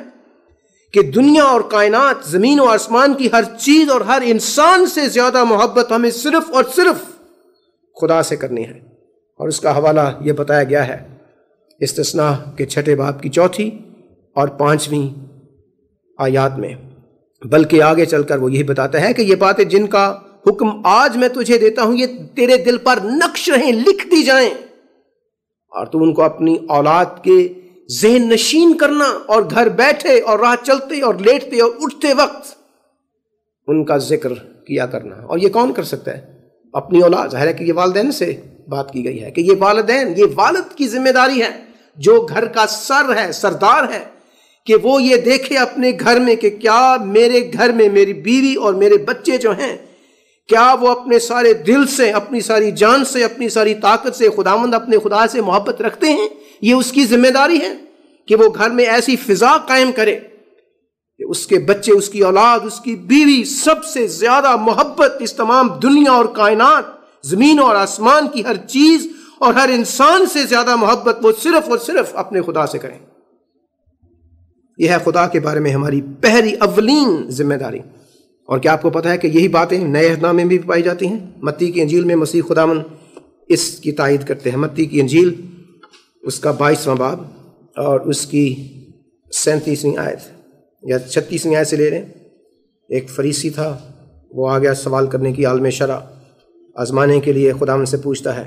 کہ دنیا اور کائنات، زمین و آسمان کی ہر چیز اور ہر انسان سے زیادہ محبت ہمیں صرف اور صرف خدا سے کرنی ہے۔ اور اس کا حوالہ یہ بتایا گیا ہے استثناء کے 6 باب کی 4 اور 5 آیات میں۔ بلکہ آگے چل کر وہ یہی بتاتا ہے کہ یہ باتیں جن کا حکم آج میں تجھے دیتا ہوں یہ تیرے دل پر نقش رہیں، لکھ دی جائیں، اور تو ان کو اپنی اولاد کے ذہن نشین کرنا، اور گھر بیٹھے اور راہ چلتے اور لیٹتے اور اٹھتے وقت ان کا ذکر کیا کرنا۔ اور یہ کون کر سکتا ہے؟ اپنی اولاد۔ ظاہر ہے کہ یہ والدین سے بات کی گئی ہے کہ یہ والدین، یہ والد کی ذمہ داری ہے جو گھر کا سر ہے، سردار ہے، کہ وہ یہ دیکھے اپنے گھر میں کہ کیا میرے گھر میں میری بیوی اور میرے بچے جو ہیں کیا وہ اپنے سارے دل سے، اپنی ساری جان سے، اپنی ساری طاقت سے خداوند اپنے خدا سے محبت رکھتے ہیں۔ یہ اس کی ذمہ داری ہے کہ وہ گھر میں ایسی فضا قائم کرے کہ اس کے بچے، اس کی اولاد، اس کی بیوی سب سے زیادہ محبت اس تمام دنیا اور کائنات، زمین اور آسمان کی ہر چیز اور ہر انسان سے زیادہ محبت وہ صرف اور صرف اپنے خدا سے کریں۔ یہ ہے خدا کے بارے میں ہماری پہلی اولین ذمہ داری۔ اور کیا آپ کو پتہ ہے کہ یہی باتیں نئے عہد نامے میں بھی پائی جاتی ہیں؟ متی کی انجیل میں مسیح خداوند اس کی تائید کرتے ہیں۔ متی کی انجیل اس کا 22واں باب اور اس کی 37ویں آیت یا 36ویں آیت سے لے رہے ہیں۔ ایک فریسی تھا، وہ آ گیا سوال کرنے کی عالم شرع، آزمانے کے لیے خداوند سے پوچھتا ہے،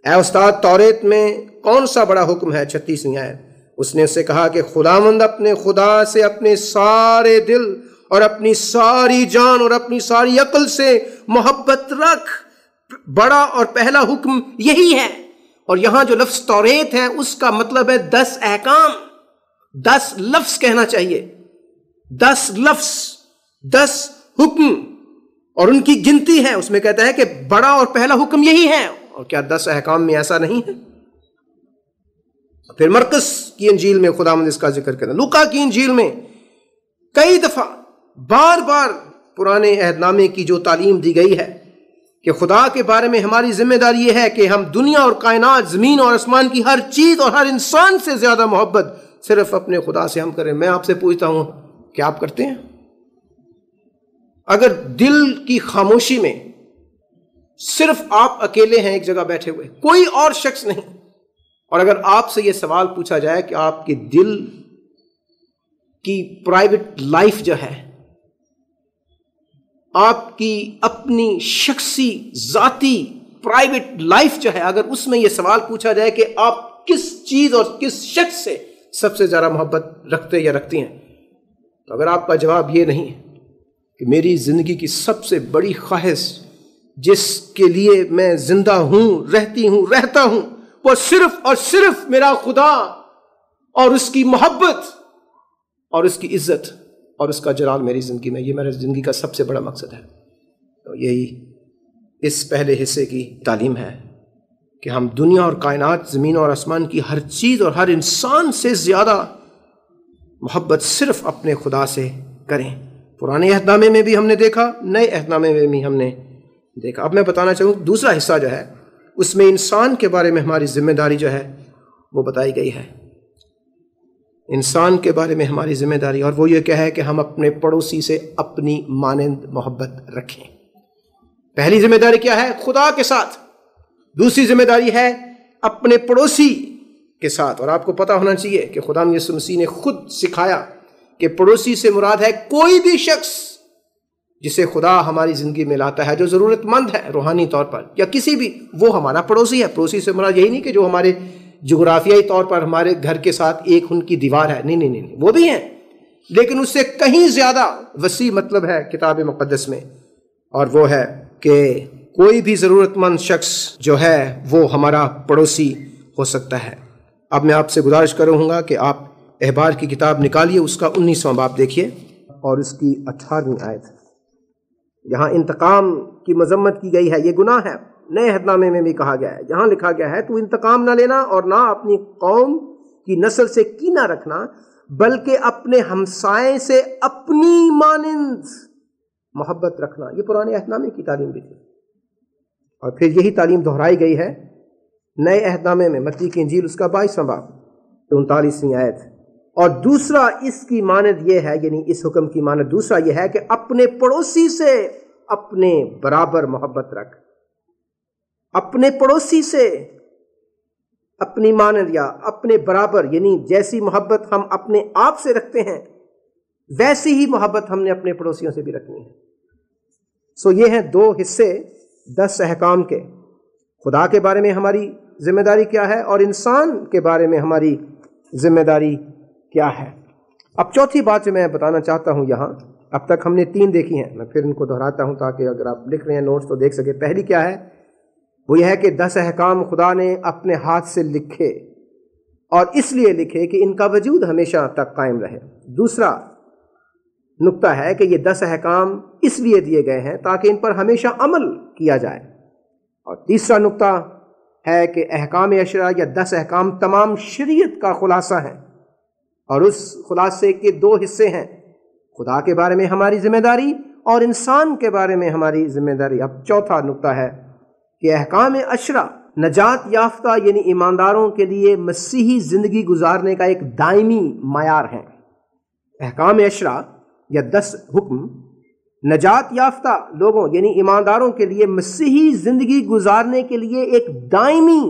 اے استاد توریت میں کون سا بڑا حکم ہے؟ 36ویں آیت۔ اس نے اس سے کہا کہ خداوند اپنے خدا سے اپنے سارے دل اور اپنی ساری جان اور اپنی ساری عقل سے محبت رکھ۔ بڑا اور پہلا حکم یہی ہے۔ اور یہاں جو لفظ توریت ہے اس کا مطلب ہے 10 احکام۔ 10 لفظ کہنا چاہیے، 10 لفظ، 10 حکم اور ان کی گنتی ہے، اس میں کہتا ہے کہ بڑا اور پہلا حکم یہی ہے. اور کیا 10 احکام میں ایسا نہیں ہے؟ پھر مرقس کی انجیل میں خداوند اس کا ذکر کرتا ہے، لوکا کی انجیل میں کئی دفعہ بار بار پرانے عہد نامے کی جو تعلیم دی گئی ہے کہ خدا کے بارے میں ہماری ذمہ داری یہ ہے کہ ہم دنیا اور کائنات، زمین اور آسمان کی ہر چیز اور ہر انسان سے زیادہ محبت صرف اپنے خدا سے ہم کریں. میں آپ سے پوچھتا ہوں، کیا آپ کرتے ہیں؟ اگر دل کی خاموشی میں صرف آپ اکیلے ہیں ایک جگہ بیٹھے ہوئے، کوئی اور شخص نہیں، اور اگر آپ سے یہ سوال پوچھا جائے کہ آپ کے دل کی پرائیویٹ لائف جو ہے، آپ کی اپنی شخصی ذاتی پرائیویٹ لائف جو ہے، اگر اس میں یہ سوال پوچھا جائے کہ آپ کس چیز اور کس شخص سے سب سے زیادہ محبت رکھتے یا رکھتی ہیں، تو اگر آپ کا جواب یہ نہیں ہے کہ میری زندگی کی سب سے بڑی خواہش جس کے لیے میں زندہ ہوں، رہتی ہوں، رہتا ہوں، وہ صرف اور صرف میرا خدا اور اس کی محبت اور اس کی عزت اور اس کا جلال میری زندگی میں، یہ میری زندگی کا سب سے بڑا مقصد ہے، تو یہی اس پہلے حصے کی تعلیم ہے کہ ہم دنیا اور کائنات، زمین اور آسمان کی ہر چیز اور ہر انسان سے زیادہ محبت صرف اپنے خدا سے کریں. پرانے عہد نامے میں بھی ہم نے دیکھا، نئے عہد نامے میں بھی ہم نے دیکھا. اب میں بتانا چاہوں دوسرا حصہ جو ہے اس میں انسان کے بارے میں ہماری ذمہ داری جو ہے وہ بتائی گئی ہے. انسان کے بارے میں ہماری ذمہ داری، اور وہ یہ کہا ہے کہ ہم اپنے پڑوسی سے اپنی مانند محبت رکھیں. پہلی ذمہ داری کیا ہے؟ خدا کے ساتھ. دوسری ذمہ داری ہے اپنے پڑوسی کے ساتھ. اور آپ کو پتا ہونا چاہیے کہ خدا یسوع مسیح نے خود سکھایا کہ پڑوسی سے مراد ہے کوئی بھی شخص جسے خدا ہماری زندگی میں لاتا ہے جو ضرورت مند ہے روحانی طور پر، یا کسی بھی، وہ ہمارا پڑوسی ہے. پڑوسی سے مراد یہی نہیں کہ جو ہمارے جغرافیائی طور پر ہمارے گھر کے ساتھ ایک ان کی دیوار ہے، نہیں نہیں نہیں، وہ بھی ہیں، لیکن اس سے کہیں زیادہ وسیع مطلب ہے کتاب مقدس میں، اور وہ ہے کہ کوئی بھی ضرورت مند شخص جو ہے وہ ہمارا پڑوسی ہو سکتا ہے. اب میں آپ سے گزارش کروں گا کہ آپ احبار کی کتاب نکالیے، اس کا 19واں باب دیکھیے اور اس کی 18ویں آیت. یہاں انتقام کی مذمت کی گئی ہے، یہ گناہ ہے. نئے عہد نامے میں بھی کہا گیا ہے، جہاں لکھا گیا ہے تو انتقام نہ لینا اور نہ اپنی قوم کی نسل سے کینہ رکھنا، بلکہ اپنے ہمسائے سے اپنی مانند محبت رکھنا. یہ پرانے عہد نامے کی تعلیم بھی تھی، اور پھر یہی تعلیم دہرائی گئی ہے نئے عہد نامے میں. متی کی انجیل اس کا 22واں باب 39ویں آیت. اور دوسرا اس کی مانند یہ ہے، یعنی اس حکم کی مانند دوسرا یہ ہے کہ اپنے پڑوسی سے اپنے برابر محبت رکھ. اپنے پڑوسی سے اپنی مانند یا اپنے برابر، یعنی جیسی محبت ہم اپنے آپ سے رکھتے ہیں ویسی ہی محبت ہم نے اپنے پڑوسیوں سے بھی رکھنی ہے. سو یہ ہیں دو حصے 10 احکام کے. خدا کے بارے میں ہماری ذمہ داری کیا ہے اور انسان کے بارے میں ہماری ذمہ داری کیا ہے. اب چوتھی بات جو میں بتانا چاہتا ہوں یہاں، اب تک ہم نے 3 دیکھی ہیں، میں پھر ان کو دہراتا ہوں تاکہ اگر آپ لکھ رہے ہیں نوٹس تو دیکھ سکے. پہلی کیا ہے؟ وہ یہ ہے کہ 10 احکام خدا نے اپنے ہاتھ سے لکھے، اور اس لیے لکھے کہ ان کا وجود ہمیشہ تک قائم رہے. دوسرا نقطہ ہے کہ یہ 10 احکام اس لیے دیے گئے ہیں تاکہ ان پر ہمیشہ عمل کیا جائے. اور تیسرا نقطہ ہے کہ احکام عشرہ یا 10 احکام تمام شریعت کا خلاصہ ہیں، اور اس خلاصے کے 2 حصے ہیں، خدا کے بارے میں ہماری ذمہ داری اور انسان کے بارے میں ہماری ذمہ داری. اب چوتھا نقطہ ہے کہ احکام عشرہ نجات یافتہ یعنی ایمانداروں کے لیے مسیحی زندگی گزارنے کا ایک دائمی معیار ہے. احکام عشرہ یا 10 حکم نجات یافتہ لوگوں یعنی ایمانداروں کے لیے مسیحی زندگی گزارنے کے لیے ایک دائمی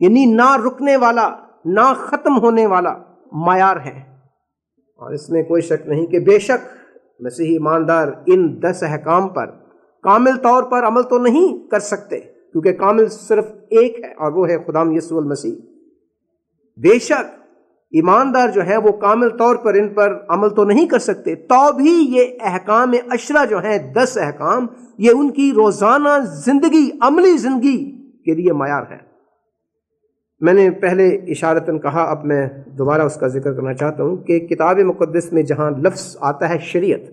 یعنی نہ رکنے والا، نہ ختم ہونے والا معیار ہے. اور اس میں کوئی شک نہیں کہ بے شک مسیحی ایماندار ان 10 احکام پر کامل طور پر عمل تو نہیں کر سکتے، کیونکہ کامل صرف ایک ہے اور وہ ہے خدا یسوع المسیح. بے شک ایماندار جو ہے وہ کامل طور پر ان پر عمل تو نہیں کر سکتے، تو بھی یہ احکام عشرہ جو ہیں 10 احکام، یہ ان کی روزانہ زندگی، عملی زندگی کے لیے معیار ہے. میں نے پہلے اشارتاً کہا، اب میں دوبارہ اس کا ذکر کرنا چاہتا ہوں کہ کتاب مقدس میں جہاں لفظ آتا ہے شریعت،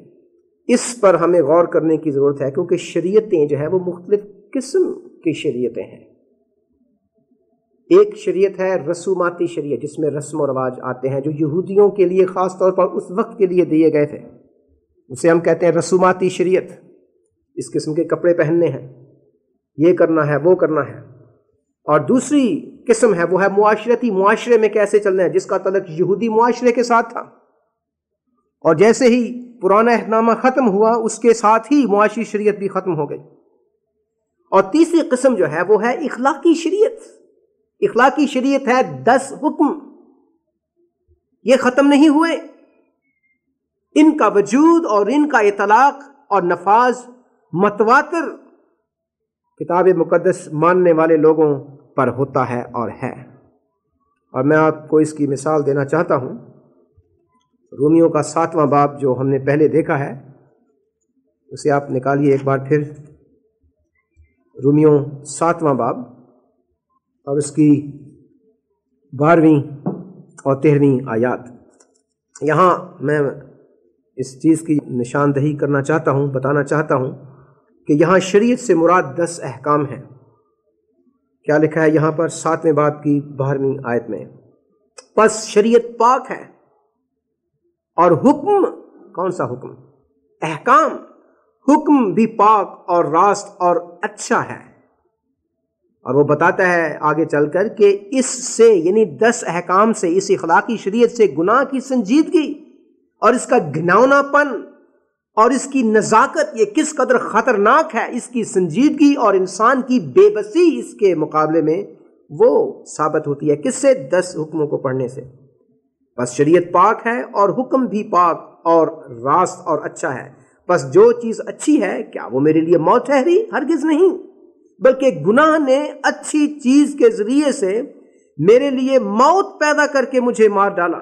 اس پر ہمیں غور کرنے کی ضرورت ہے، کیونکہ شریعتیں جو ہے وہ مختلف قسم کی شریعتیں ہیں۔ ایک شریعت ہے رسوماتی شریعت، جس میں رسم و رواج آتے ہیں جو یہودیوں کے لیے خاص طور پر اس وقت کے لیے دیے گئے تھے، اسے ہم کہتے ہیں رسوماتی شریعت۔ اس قسم کے کپڑے پہننے ہیں، یہ کرنا ہے، وہ کرنا ہے۔ اور دوسری قسم ہے وہ ہے معاشرتی، معاشرے میں کیسے چلنا ہے، جس کا تعلق یہودی معاشرے کے ساتھ تھا، اور جیسے ہی پرانا عہد نامہ ختم ہوا اس کے ساتھ ہی معاشی شریعت بھی ختم ہو گئی۔ اور تیسری قسم جو ہے وہ ہے اخلاقی شریعت۔ اخلاقی شریعت ہے 10 حکم، یہ ختم نہیں ہوئے، ان کا وجود اور ان کا اطلاق اور نفاذ متواتر کتاب مقدس ماننے والے لوگوں پر ہوتا ہے اور ہے۔ اور میں آپ کو اس کی مثال دینا چاہتا ہوں۔ رومیوں کا 7واں باب جو ہم نے پہلے دیکھا ہے، اسے آپ نکالیے ایک بار پھر، رومیوں 7واں باب اور اس کی 12ویں اور 13ویں آیات۔ یہاں میں اس چیز کی نشاندہی کرنا چاہتا ہوں، بتانا چاہتا ہوں کہ یہاں شریعت سے مراد 10 احکام ہیں۔ کیا لکھا ہے یہاں پر 7ویں باب کی 12ویں آیت میں؟ پس شریعت پاک ہے اور حکم، کون سا حکم؟ احکام، حکم بھی پاک اور راست اور اچھا ہے۔ اور وہ بتاتا ہے آگے چل کر کہ اس سے، یعنی 10 احکام سے، اس اخلاقی شریعت سے گناہ کی سنجیدگی اور اس کا گھناؤنا پن اور اس کی نزاکت یہ کس قدر خطرناک ہے، اس کی سنجیدگی اور انسان کی بے بسی اس کے مقابلے میں وہ ثابت ہوتی ہے۔ کس سے؟ 10 حکموں کو پڑھنے سے۔ بس شریعت پاک ہے اور حکم بھی پاک اور راست اور اچھا ہے۔ بس جو چیز اچھی ہے کیا وہ میرے لیے موت ٹھہری؟ ہرگز نہیں، بلکہ گناہ نے اچھی چیز کے ذریعے سے میرے لیے موت پیدا کر کے مجھے مار ڈالا،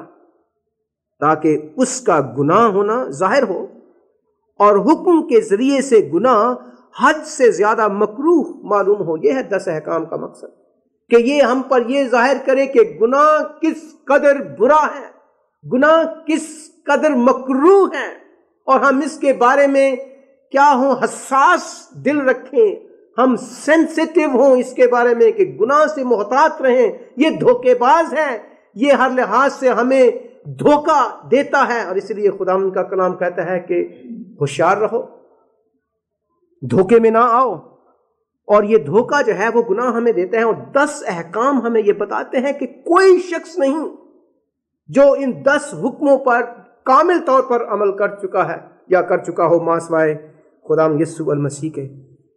تاکہ اس کا گناہ ہونا ظاہر ہو اور حکم کے ذریعے سے گناہ حد سے زیادہ مکروہ معلوم ہو۔ یہ ہے 10 احکام کا مقصد، کہ یہ ہم پر یہ ظاہر کرے کہ گناہ کس قدر برا ہے، گناہ کس قدر مکروہ ہے، اور ہم اس کے بارے میں کیا ہوں، حساس دل رکھیں، ہم سینسیٹیو ہوں اس کے بارے میں کہ گناہ سے محتاط رہیں، یہ دھوکے باز ہے، یہ ہر لحاظ سے ہمیں دھوکہ دیتا ہے۔ اور اس لیے خدا ان کا کلام کہتا ہے کہ ہوشیار رہو، دھوکے میں نہ آؤ۔ اور یہ دھوکہ جو ہے وہ گناہ ہمیں دیتا ہے، اور 10 احکام ہمیں یہ بتاتے ہیں کہ کوئی شخص نہیں جو ان 10 حکموں پر کامل طور پر عمل کر چکا ہے یا کر چکا ہو ماں سوائے خدا یسوع المسیح کے۔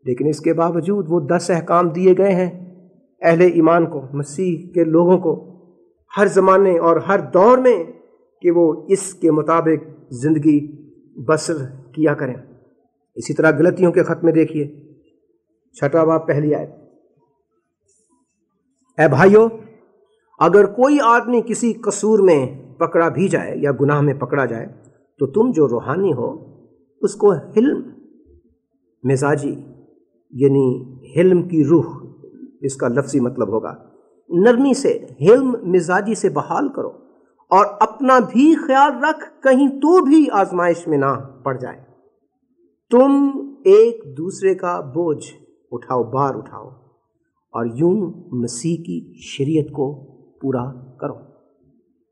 لیکن اس کے باوجود وہ 10 احکام دیے گئے ہیں اہل ایمان کو، مسیح کے لوگوں کو، ہر زمانے اور ہر دور میں، کہ وہ اس کے مطابق زندگی بسر کیا کریں۔ اسی طرح غلطیوں کے خط میں دیکھیے 6واں باب پہلی آیت، اے بھائیو، اگر کوئی آدمی کسی قصور میں پکڑا بھی جائے یا گناہ میں پکڑا جائے تو تم جو روحانی ہو اس کو حلم مزاجی، یعنی حلم کی روح، اس کا لفظی مطلب ہوگا نرمی سے، حلم مزاجی سے بحال کرو، اور اپنا بھی خیال رکھ کہیں تو بھی آزمائش میں نہ پڑ جائے۔ تم ایک دوسرے کا بوجھ اٹھاؤ، بار اٹھاؤ، اور یوں مسیح کی شریعت کو پورا کرو۔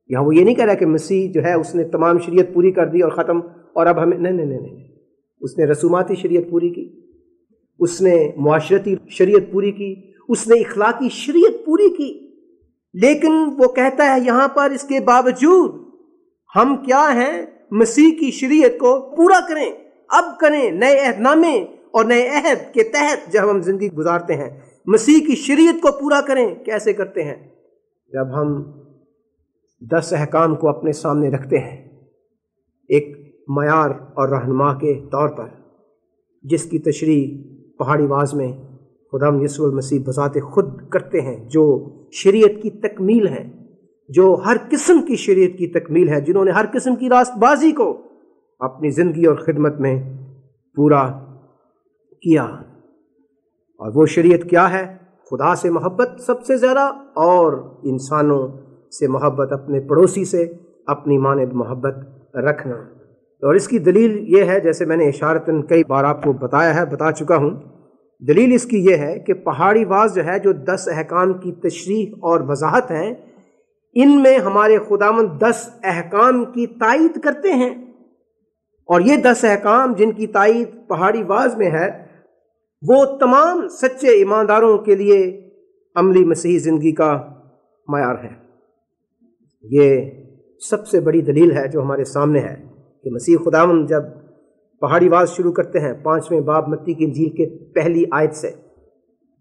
یہاں وہ یہ نہیں کہہ رہا کہ مسیح جو ہے اس نے تمام شریعت پوری کر دی اور ختم، اور اب ہمیں نہیں، اس نے رسوماتی شریعت پوری کی، اس نے معاشرتی شریعت پوری کی، اس نے اخلاقی شریعت پوری کی، لیکن وہ کہتا ہے یہاں پر اس کے باوجود ہم کیا ہیں، مسیح کی شریعت کو پورا کریں۔ اب کریں، نئے عہد نامے اور نئے عہد کے تحت جب ہم زندگی گزارتے ہیں مسیح کی شریعت کو پورا کریں۔ کیسے کرتے ہیں؟ جب ہم 10 احکام کو اپنے سامنے رکھتے ہیں ایک معیار اور رہنما کے طور پر، جس کی تشریح پہاڑی واز میں خدا یسوع المسیح بذات خود کرتے ہیں، جو شریعت کی تکمیل ہے، جو ہر قسم کی شریعت کی تکمیل ہے، جنہوں نے ہر قسم کی راست بازی کو اپنی زندگی اور خدمت میں پورا کیا۔ اور وہ شریعت کیا ہے؟ خدا سے محبت سب سے زیادہ، اور انسانوں سے محبت، اپنے پڑوسی سے اپنی مانند محبت رکھنا۔ اور اس کی دلیل یہ ہے، جیسے میں نے اشارتاً کئی بار آپ کو بتا چکا ہوں، دلیل اس کی یہ ہے کہ پہاڑی واز جو ہے، جو 10 احکام کی تشریح اور وضاحت ہیں، ان میں ہمارے خداوند 10 احکام کی تائید کرتے ہیں، اور یہ 10 احکام جن کی تائید پہاڑی واز میں ہے، وہ تمام سچے ایمانداروں کے لیے عملی مسیحی زندگی کا معیار ہے۔ یہ سب سے بڑی دلیل ہے جو ہمارے سامنے ہے کہ مسیح خداوند جب پہاڑی واز شروع کرتے ہیں 5ویں باب متی کی انجیل کے پہلی آیت سے،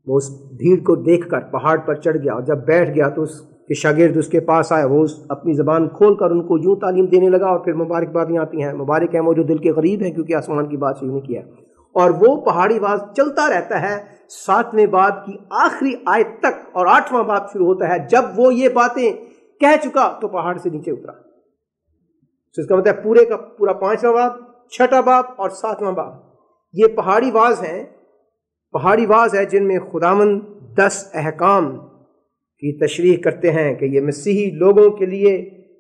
وہ اس بھیڑ کو دیکھ کر پہاڑ پر چڑھ گیا، اور جب بیٹھ گیا تو اس کے شاگرد اس کے پاس آئے، وہ اپنی زبان کھول کر ان کو یوں تعلیم دینے لگا، اور پھر مبارک بادیں آتی ہیں، مبارک ہیں وہ جو دل کے غریب ہیں کیونکہ آسمان کی بات شروع نہیں کیا۔ اور وہ پہاڑی واز چلتا رہتا ہے 7ویں باب کی آخری آیت تک، اور 8واں باب شروع ہوتا ہے۔ جب وہ یہ باتیں کہہ چکا تو پہاڑ سے نیچے اترا۔ اس کا مطلب پورے کا پورا 5واں باب، 6واں باب اور 7واں باب یہ پہاڑی واز ہے جن میں خداوند 10 احکام کی تشریح کرتے ہیں کہ یہ مسیحی لوگوں کے لیے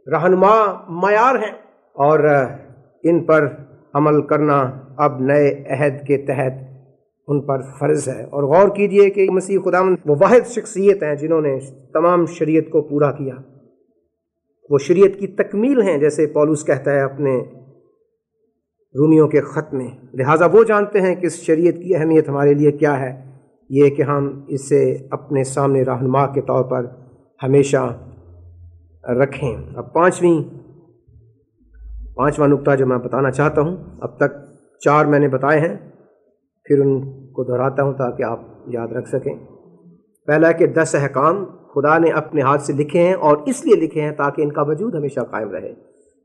رہنما معیار ہیں، اور ان پر عمل کرنا اب نئے عہد کے تحت ان پر فرض ہے۔ اور غور کیجئے کہ مسیح خداوند وہ واحد شخصیت ہیں جنہوں نے تمام شریعت کو پورا کیا، وہ شریعت کی تکمیل ہیں، جیسے پولس کہتا ہے اپنے رومیوں کے خط میں۔ لہٰذا وہ جانتے ہیں کہ اس شریعت کی اہمیت ہمارے لیے کیا ہے، یہ کہ ہم اسے اپنے سامنے رہنما کے طور پر ہمیشہ رکھیں۔ اب پانچواں نقطہ جو میں بتانا چاہتا ہوں، اب تک 4 میں نے بتائے ہیں، پھر ان کو دہراتا ہوں تاکہ آپ یاد رکھ سکیں۔ پہلا ہے کہ 10 احکام خدا نے اپنے ہاتھ سے لکھے ہیں، اور اس لیے لکھے ہیں تاکہ ان کا وجود ہمیشہ قائم رہے۔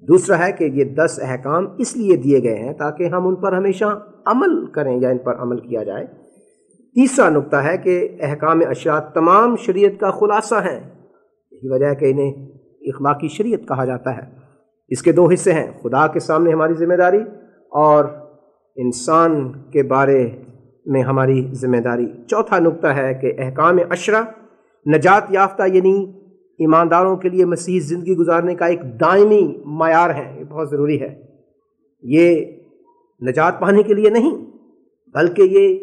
دوسرا ہے کہ یہ 10 احکام اس لیے دیے گئے ہیں تاکہ ہم ان پر ہمیشہ عمل کریں یا ان پر عمل کیا جائے۔ تیسرا نقطہ ہے کہ احکام عشرہ تمام شریعت کا خلاصہ ہیں، یہی وجہ ہے کہ انہیں اخلاقی شریعت کہا جاتا ہے۔ اس کے 2 حصے ہیں، خدا کے سامنے ہماری ذمہ داری اور انسان کے بارے میں ہماری ذمہ داری۔ چوتھا نقطہ ہے کہ احکام عشرہ نجات یافتہ یعنی ایمانداروں کے لیے مسیحی زندگی گزارنے کا ایک دائمی معیار ہے۔ یہ بہت ضروری ہے، یہ نجات پانے کے لیے نہیں بلکہ یہ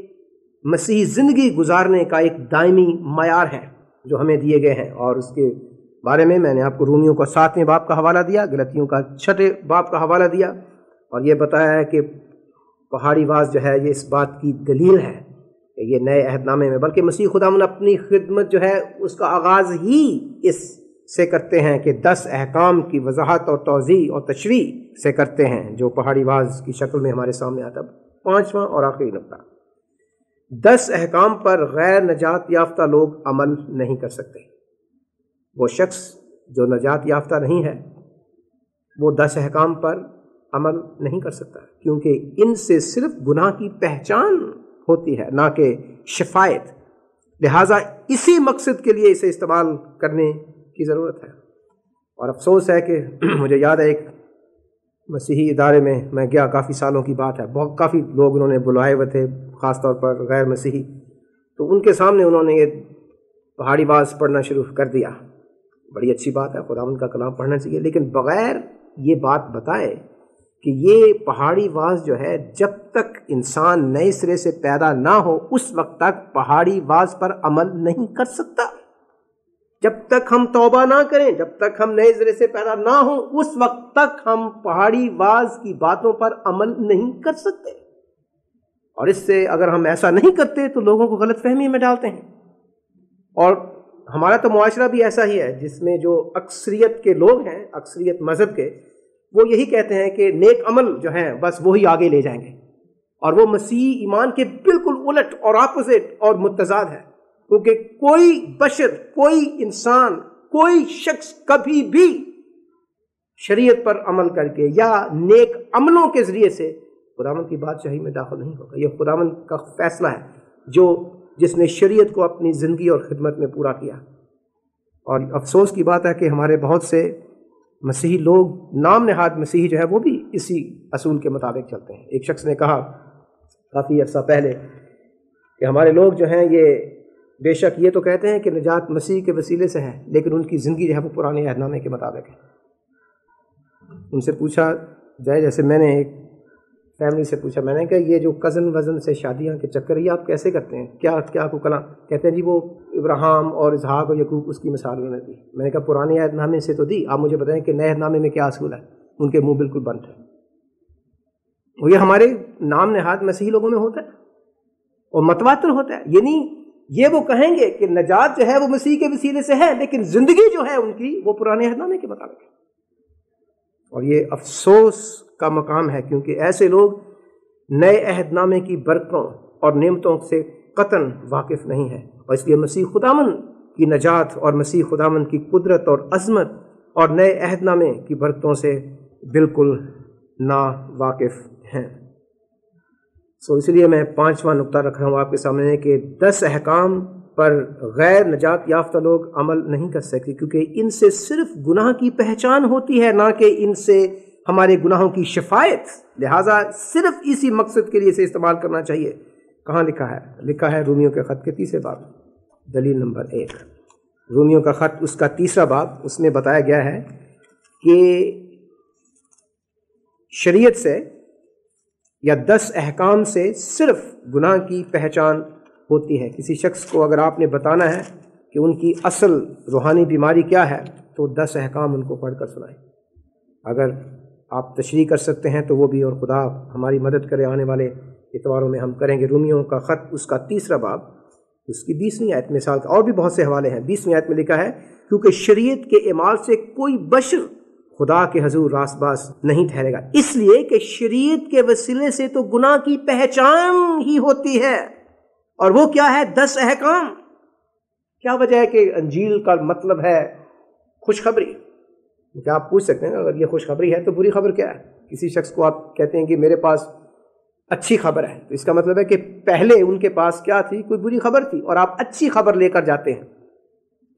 مسیحی زندگی گزارنے کا ایک دائمی معیار ہے جو ہمیں دیے گئے ہیں۔ اور اس کے بارے میں نے آپ کو رومیوں کا 7ویں باب کا حوالہ دیا، غلطیوں کا 6 باب کا حوالہ دیا، اور یہ بتایا ہے کہ پہاڑی واز جو ہے یہ اس بات کی دلیل ہے کہ یہ نئے عہد نامے میں، بلکہ مسیح خداوند اپنی خدمت جو ہے اس کا آغاز ہی اس سے کرتے ہیں کہ 10 احکام کی وضاحت اور توضیح اور تشریح سے کرتے ہیں، جو پہاڑی واز کی شکل میں ہمارے سامنے آتا۔ 5واں اور آخری نقطہ، 10 احکام پر غیر نجات یافتہ لوگ عمل نہیں کر سکتے۔ وہ شخص جو نجات یافتہ نہیں ہے وہ 10 احکام پر عمل نہیں کر سکتا، کیونکہ ان سے صرف گناہ کی پہچان ہوتی ہے نہ کہ شفایت۔ لہٰذا اسی مقصد کے لیے اسے استعمال کرنے کی ضرورت ہے۔ اور افسوس ہے کہ مجھے یاد ہے ایک مسیحی ادارے میں گیا، کافی سالوں کی بات ہے، کافی لوگ انہوں نے بلائے ہوئے تھے، خاص طور پر غیر مسیحی، تو ان کے سامنے انہوں نے یہ پہاڑی واز پڑھنا شروع کر دیا۔ بڑی اچھی بات ہے، خداوند کا کلام پڑھنا چاہیے، لیکن بغیر یہ بات بتائے کہ یہ پہاڑی واز جو ہے جب تک انسان نئے سرے سے پیدا نہ ہو اس وقت تک پہاڑی واز پر عمل نہیں کر سکتا۔ جب تک ہم توبہ نہ کریں، جب تک ہم نئے سرے سے پیدا نہ ہوں، اس وقت تک ہم پہاڑی واز کی باتوں پر عمل نہیں کر سکتے۔ اور اس سے اگر ہم ایسا نہیں کرتے تو لوگوں کو غلط فہمی میں ڈالتے ہیں۔ اور ہمارا تو معاشرہ بھی ایسا ہی ہے جس میں جو اکثریت کے لوگ ہیں، اکثریت مذہب کے، وہ یہی کہتے ہیں کہ نیک عمل جو ہیں بس وہی آگے لے جائیں گے، اور وہ مسیحی ایمان کے بالکل الٹ اور اپوزٹ اور متضاد ہے، کیونکہ کوئی بشر، کوئی انسان، کوئی شخص کبھی بھی شریعت پر عمل کر کے یا نیک عملوں کے ذریعے سے خداوند کی بادشاہی میں داخل نہیں ہوگا۔ یہ خداوند کا فیصلہ ہے جس نے شریعت کو اپنی زندگی اور خدمت میں پورا کیا۔ اور افسوس کی بات ہے کہ ہمارے بہت سے مسیحی لوگ، نام نہاد مسیحی جو ہے، وہ بھی اسی اصول کے مطابق چلتے ہیں۔ ایک شخص نے کہا کافی عرصہ پہلے کہ ہمارے لوگ جو ہیں یہ بے شک یہ تو کہتے ہیں کہ نجات مسیح کے وسیلے سے ہے، لیکن ان کی زندگی جو ہے وہ پرانے عہد نامے کے مطابق ہے۔ ان سے پوچھا جیسے میں نے ایک فیملی سے پوچھا، میں نے کہا یہ جو کزن وزن سے شادیاں کے چکر یہ آپ کیسے کرتے ہیں، کیا کو کلام کہتے ہیں؟ جی وہ ابراہیم اور اسحاق اور یعقوب اس کی مثال انہوں نے دی۔ میں نے کہا پرانے عہد نامے سے تو دی، آپ مجھے بتائیں کہ نئے عہد نامے میں کیا اصول ہے؟ ان کے منہ بالکل بند ہے۔ اور یہ ہمارے نام نہاد مسیحی لوگوں میں ہوتا ہے اور متواتر ہوتا ہے، یعنی یہ وہ کہیں گے کہ نجات جو ہے وہ مسیح کے وسیلے سے ہے، لیکن زندگی جو ہے ان کی وہ پرانے عہد نامے کے مطابق ہے۔ اور یہ افسوس کا مقام ہے، کیونکہ ایسے لوگ نئے عہد نامے کی برکتوں اور نعمتوں سے قطعاً واقف نہیں ہیں، اور اس لیے مسیح خداوند کی نجات اور مسیح خداوند کی قدرت اور عظمت اور نئے عہد نامے کی برکتوں سے بالکل نا واقف ہیں۔ اس لیے میں 5واں نقطہ رکھ رہا ہوں آپ کے سامنے کہ 10 احکام پر غیر نجات یافتہ لوگ عمل نہیں کر سکتے، کیونکہ ان سے صرف گناہ کی پہچان ہوتی ہے، نہ کہ ان سے ہمارے گناہوں کی شفایت۔ لہٰذا صرف اسی مقصد کے لیے اسے استعمال کرنا چاہیے۔ کہاں لکھا ہے؟ لکھا ہے رومیوں کے خط کے 3 باب، دلیل نمبر 1، رومیوں کا خط اس کا 3 باب، اس میں بتایا گیا ہے کہ شریعت سے یا 10 احکام سے صرف گناہ کی پہچان ہوتی ہے۔ کسی شخص کو اگر آپ نے بتانا ہے کہ ان کی اصل روحانی بیماری کیا ہے تو 10 احکام ان کو پڑھ کر سنائیں۔ اگر آپ تشریح کر سکتے ہیں تو وہ بھی، اور خدا ہماری مدد کرے، آنے والے اتواروں میں ہم کریں گے۔ رومیوں کا خط اس کا 3 باب، اس کی 20ویں آیت میں، مثال اور بھی بہت سے حوالے ہیں۔ 20ویں آیت میں لکھا ہے کیونکہ شریعت کے اعمال سے کوئی بشر خدا کے حضور راست باز نہیں ٹھہرے گا، اس لیے کہ شریعت کے وسیلے سے تو گناہ کی پہچان ہی ہوتی ہے، اور وہ کیا ہے؟ 10 احکام۔ کیا وجہ ہے کہ انجیل کا مطلب ہے خوشخبری؟ کیا آپ پوچھ سکتے ہیں اگر یہ خوشخبری ہے تو بری خبر کیا ہے؟ کسی شخص کو آپ کہتے ہیں کہ میرے پاس اچھی خبر ہے، تو اس کا مطلب ہے کہ پہلے ان کے پاس کیا تھی؟ کوئی بری خبر تھی، اور آپ اچھی خبر لے کر جاتے ہیں۔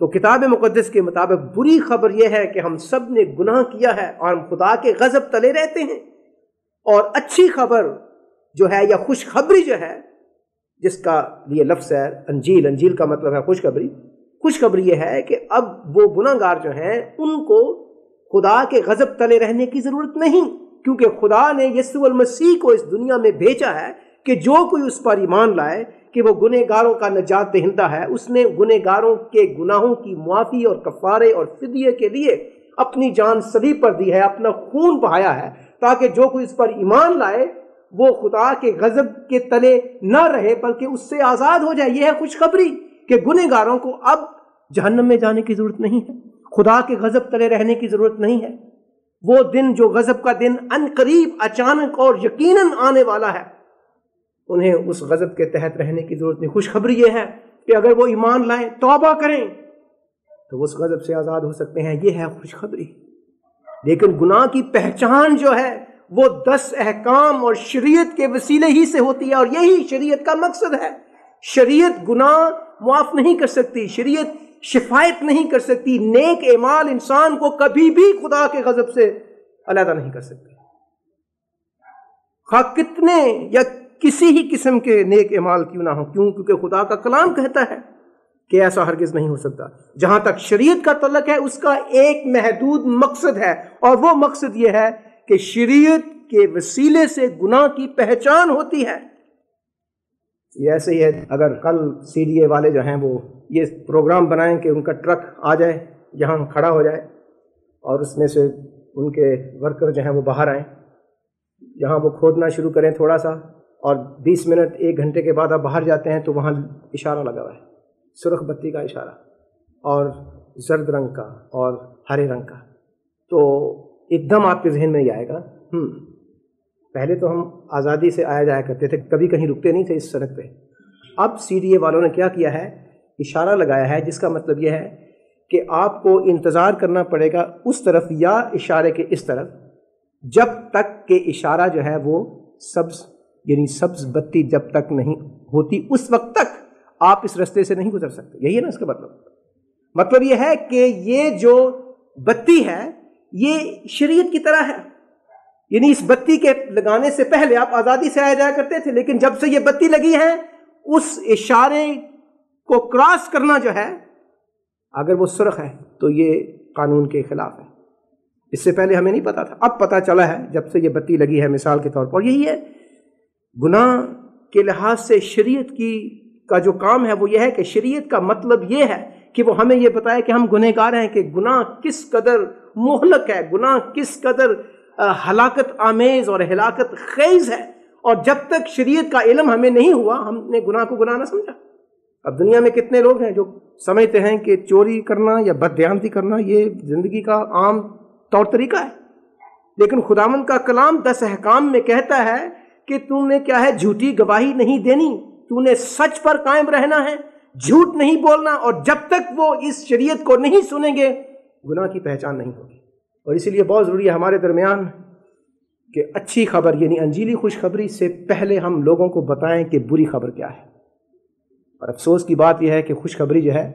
تو کتاب مقدس کے مطابق بری خبر یہ ہے کہ ہم سب نے گناہ کیا ہے اور ہم خدا کے غضب تلے رہتے ہیں، اور اچھی خبر جو ہے یا خوشخبری جو ہے، جس کا یہ لفظ ہے انجیل، انجیل کا مطلب ہے خوشخبری۔ خوشخبری یہ ہے کہ اب وہ گناہ گار جو ہیں ان کو خدا کے غضب تلے رہنے کی ضرورت نہیں، کیونکہ خدا نے یسوع المسیح کو اس دنیا میں بھیجا ہے کہ جو کوئی اس پر ایمان لائے کہ وہ گنہگاروں کا نجات دہندہ ہے۔ اس نے گنہگاروں کے گناہوں کی معافی اور کفارے اور فدیے کے لیے اپنی جان صلیب پر دی ہے، اپنا خون بہایا ہے، تاکہ جو کوئی اس پر ایمان لائے وہ خدا کے غضب کے تلے نہ رہے بلکہ اس سے آزاد ہو جائے۔ یہ ہے خوشخبری کہ گنہگاروں کو اب جہنم میں جانے کی ضرورت نہیں ہے، خدا کے غضب تلے رہنے کی ضرورت نہیں ہے۔ وہ دن جو غضب کا دن ان قریب، اچانک اور یقیناً آنے والا ہے، انہیں اس غضب کے تحت رہنے کی ضرورت نہیں۔ خوشخبری یہ ہے کہ اگر وہ ایمان لائیں، توبہ کریں، تو وہ اس غضب سے آزاد ہو سکتے ہیں۔ یہ ہے خوشخبری۔ لیکن گناہ کی پہچان جو ہے وہ 10 احکام اور شریعت کے وسیلے ہی سے ہوتی ہے، اور یہی شریعت کا مقصد ہے۔ شریعت گناہ معاف نہیں کر سکتی، شریعت شفایت نہیں کر سکتی، نیک اعمال انسان کو کبھی بھی خدا کے غضب سے علیحدہ نہیں کر سکتے، خواہ کتنے یا کسی ہی قسم کے نیک اعمال کیوں نہ ہو۔ کیوں؟ کیونکہ خدا کا کلام کہتا ہے کہ ایسا ہرگز نہیں ہو سکتا۔ جہاں تک شریعت کا تعلق ہے اس کا ایک محدود مقصد ہے، اور وہ مقصد یہ ہے کہ شریعت کے وسیلے سے گناہ کی پہچان ہوتی ہے۔ یہ ایسے ہی ہے، اگر کل CDA والے جو ہیں وہ یہ پروگرام بنائیں کہ ان کا ٹرک آ جائے، یہاں کھڑا ہو جائے، اور اس میں سے ان کے ورکر جو ہیں وہ باہر آئیں، یہاں وہ کھودنا شروع کریں تھوڑا سا، اور 20 منٹ 1 گھنٹے کے بعد آپ باہر جاتے ہیں تو وہاں اشارہ لگا ہوا ہے، سرخ بتی کا اشارہ، اور زرد رنگ کا اور ہرے رنگ کا۔ تو ایک دم آپ کے ذہن میں یہ آئے گا، پہلے تو ہم آزادی سے آیا جایا کرتے تھے، کبھی کہیں رکتے نہیں تھے اس سڑک پہ۔ اب CDA والوں نے کیا کیا ہے؟ اشارہ لگایا ہے، جس کا مطلب یہ ہے کہ آپ کو انتظار کرنا پڑے گا اس طرف یا اشارے کے اس طرف، جب تک کہ اشارہ جو ہے وہ سبز، یعنی سبز بتی جب تک نہیں ہوتی اس وقت تک آپ اس رستے سے نہیں گزر سکتے۔ یہی ہے نا اس کا مطلب یہ ہے کہ یہ جو بتی ہے یہ شریعت کی طرح ہے، یعنی اس بتی کے لگانے سے پہلے آپ آزادی سے آیا جایا کرتے تھے، لیکن جب سے یہ بتی لگی ہے اس اشارے کو کراس کرنا جو ہے، اگر وہ سرخ ہے تو یہ قانون کے خلاف ہے۔ اس سے پہلے ہمیں نہیں پتا تھا، اب پتا چلا ہے جب سے یہ بتی لگی ہے مثال کے طور پر. یہی ہے گناہ کے لحاظ سے شریعت کا جو کام ہے وہ یہ ہے کہ شریعت کا مطلب یہ ہے کہ وہ ہمیں یہ بتائے کہ ہم گنہگار ہیں، کہ گناہ کس قدر مہلک ہے، گناہ کس قدر ہلاکت آمیز اور ہلاکت خیز ہے. اور جب تک شریعت کا علم ہمیں نہیں ہوا ہم نے گناہ کو گناہ نہ سمجھا. اب دنیا میں کتنے لوگ ہیں جو سمجھتے ہیں کہ چوری کرنا یا بددیانتی کرنا یہ زندگی کا عام طور طریقہ ہے، لیکن خداوند کا کلام 10 احکام میں کہتا ہے کہ تم نے کیا ہے، جھوٹی گواہی نہیں دینی، تو نے سچ پر قائم رہنا ہے، جھوٹ نہیں بولنا. اور جب تک وہ اس شریعت کو نہیں سنیں گے گناہ کی پہچان نہیں ہوگی. اور اسی لیے بہت ضروری ہے ہمارے درمیان کہ اچھی خبر یعنی انجیلی خوشخبری سے پہلے ہم لوگوں کو بتائیں کہ بری خبر کیا ہے. اور افسوس کی بات یہ ہے کہ خوشخبری جو ہے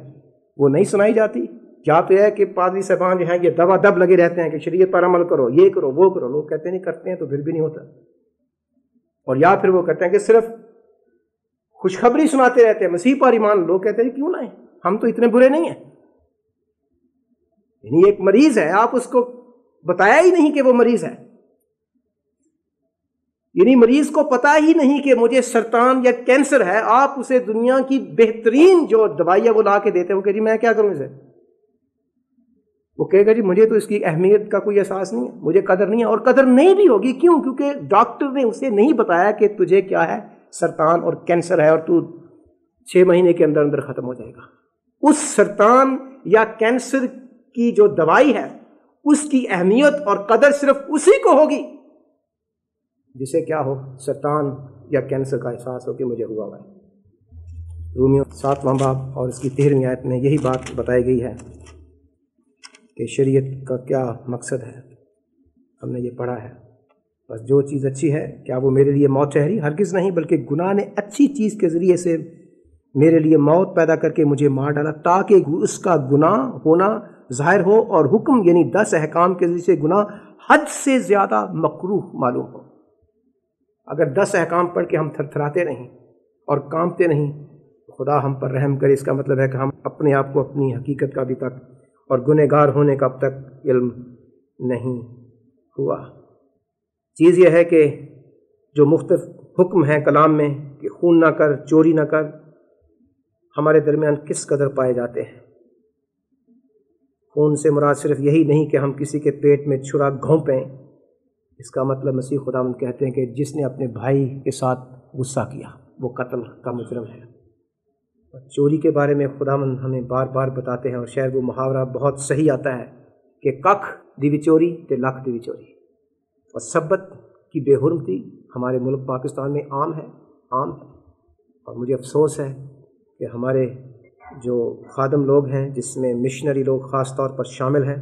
وہ نہیں سنائی جاتی. کیا تو ہے کہ پادری صاحبان جو ہیں یہ دبا دب لگے رہتے ہیں کہ شریعت پر عمل کرو، یہ کرو وہ کرو. لوگ کہتے ہیں نہیں کرتے ہیں تو پھر بھی نہیں ہوتا. اور یا پھر وہ کہتے ہیں کہ صرف خوشخبری سناتے رہتے ہیں، مسیح پر ایمان. لوگ کہتے ہیں کیوں لائیں، ہم تو اتنے برے نہیں ہیں. یعنی ایک مریض ہے، آپ اس کو بتایا ہی نہیں کہ وہ مریض ہے. یعنی مریض کو پتا ہی نہیں کہ مجھے سرطان یا کینسر ہے، آپ اسے دنیا کی بہترین جو دوائیاں وہ لا کے دیتے ہیں، وہ کہ جی میں کیا کروں اسے. وہ کہے گا جی مجھے تو اس کی اہمیت کا کوئی احساس نہیں ہے، مجھے قدر نہیں ہے. اور قدر نہیں بھی ہوگی. کیوں؟ کیونکہ ڈاکٹر نے اسے نہیں بتایا کہ تجھے کیا ہے، سرطان اور کینسر ہے، اور تو 6 مہینے کے اندر اندر ختم ہو جائے گا. اس سرطان یا کینسر کی جو دوائی ہے اس کی اہمیت اور قدر صرف اسی کو ہوگی جسے کیا ہو، سرطان یا کینسر کا احساس ہو کہ مجھے ہوا ہے. رومیو 7واں باب اور اس کی 13ویں آیت میں یہی بات بتائی گئی ہے کہ شریعت کا کیا مقصد ہے. ہم نے یہ پڑھا ہے. بس جو چیز اچھی ہے کیا وہ میرے لیے موت ٹھہری؟ ہرگز نہیں، بلکہ گناہ نے اچھی چیز کے ذریعے سے میرے لیے موت پیدا کر کے مجھے مار ڈالا، تاکہ اس کا گناہ ہونا ظاہر ہو اور حکم یعنی 10 احکام کے ذریعے سے گناہ حد سے زیادہ مکروہ معلوم ہو. اگر 10 احکام پڑھ کے ہم تھرتھراتے نہیں اور کانپتے نہیں، خدا ہم پر رحم کرے. اس کا مطلب ہے کہ ہم اپنے آپ کو اپنی حقیقت کا ابھی تک اور گنہگار ہونے کا اب تک علم نہیں ہوا. چیز یہ ہے کہ جو مختلف حکم ہیں کلام میں کہ خون نہ کر، چوری نہ کر، ہمارے درمیان کس قدر پائے جاتے ہیں. خون سے مراد صرف یہی نہیں کہ ہم کسی کے پیٹ میں چھرا گھونپیں. اس کا مطلب مسیح خداوند کہتے ہیں کہ جس نے اپنے بھائی کے ساتھ غصہ کیا وہ قتل کا مجرم ہے. اور چوری کے بارے میں خداوند ہمیں بار بار بتاتے ہیں، اور شاید وہ محاورہ بہت صحیح آتا ہے کہ ککھ دی چوری تے لکھ دی چوری. اور سبت کی بے حرمتی ہمارے ملک پاکستان میں عام ہے. اور مجھے افسوس ہے کہ ہمارے جو خادم لوگ ہیں جس میں مشنری لوگ خاص طور پر شامل ہیں،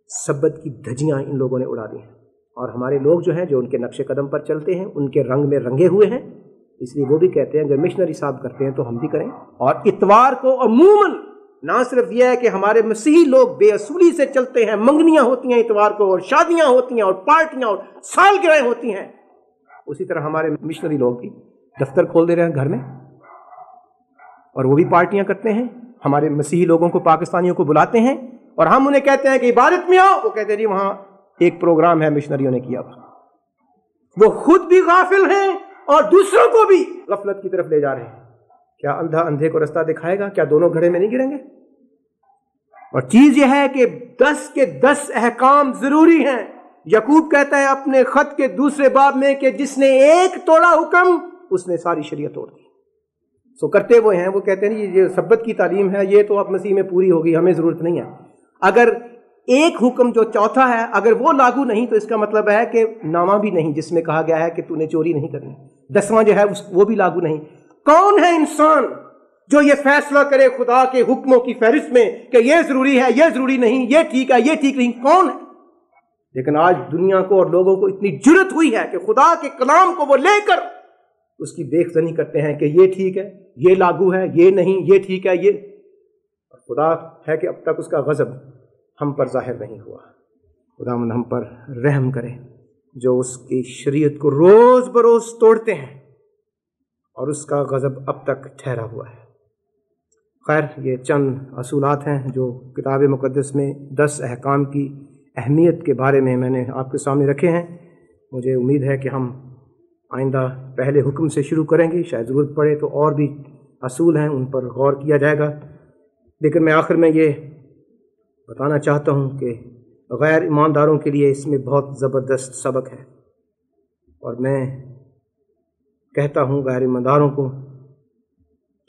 سبت کی دھجیاں ان لوگوں نے اڑا دی ہیں. اور ہمارے لوگ جو ہیں جو ان کے نقش قدم پر چلتے ہیں ان کے رنگ میں رنگے ہوئے ہیں، اس لیے وہ بھی کہتے ہیں اگر مشنری صاحب کرتے ہیں تو ہم بھی کریں. اور اتوار کو عموماً نہ صرف یہ ہے کہ ہمارے مسیحی لوگ بے اصولی سے چلتے ہیں، منگنیاں ہوتی ہیں اتوار کو، اور شادیاں ہوتی ہیں، اور پارٹیاں اور سالگرہیں ہوتی ہیں، اسی طرح ہمارے مشنری لوگ بھی دفتر کھول دے رہے ہیں گھر میں اور وہ بھی پارٹیاں کرتے ہیں. ہمارے مسیحی لوگوں کو، پاکستانیوں کو بلاتے ہیں اور ہم انہیں کہتے ہیں کہ عبادت میں آؤ، وہ کہتے ہیں جی وہاں ایک پروگرام ہے مشنریوں نے کیا ہوا. وہ خود بھی غافل ہیں اور دوسروں کو بھی غفلت کی طرف لے جا رہے ہیں. کیا اندھا اندھے کو رستہ دکھائے گا؟ کیا دونوں گھڑے میں نہیں گریں گے؟ اور چیز یہ ہے کہ 10 کے 10 احکام ضروری ہیں. یعقوب کہتا ہے اپنے خط کے دوسرے باب میں کہ جس نے ایک توڑا حکم اس نے ساری شریعت توڑ دی. سو کرتے وہ ہیں، وہ کہتے ہیں یہ سبت کی تعلیم ہے، یہ تو اب مسیح میں پوری ہوگی، ہمیں ضرورت نہیں ہے. اگر ایک حکم جو چوتھا ہے اگر وہ لاگو نہیں تو اس کا مطلب ہے کہ نامہ بھی نہیں جس میں کہا گیا ہے کہ تو نے چوری نہیں کرنی. 10واں جو ہے وہ بھی لاگو نہیں. کون ہے انسان جو یہ فیصلہ کرے خدا کے حکموں کی فہرست میں کہ یہ ضروری ہے، یہ ضروری نہیں، یہ ٹھیک ہے، یہ ٹھیک نہیں؟ کون ہے؟ لیکن آج دنیا کو اور لوگوں کو اتنی جرت ہوئی ہے کہ خدا کے کلام کو وہ لے کر اس کی بےخزنی کرتے ہیں کہ یہ ٹھیک ہے، یہ لاگو ہے، یہ نہیں، یہ ٹھیک ہے. یہ خدا ہے کہ اب تک اس کا غضب ہم پر ظاہر نہیں ہوا. خداوند ہم پر رحم کرے جو اس کی شریعت کو روز بروز توڑتے ہیں اور اس کا غضب اب تک ٹھہرا ہوا ہے. خیر، یہ چند اصولات ہیں جو کتاب مقدس میں 10 احکام کی اہمیت کے بارے میں نے آپ کے سامنے رکھے ہیں۔ مجھے امید ہے کہ ہم آئندہ پہلے حکم سے شروع کریں گے، شاید ضرورت پڑے تو اور بھی اصول ہیں ان پر غور کیا جائے گا، لیکن میں آخر میں یہ بتانا چاہتا ہوں کہ غیر ایمانداروں کے لیے اس میں بہت زبردست سبق ہے، اور میں کہتا ہوں غیر ایمانداروں کو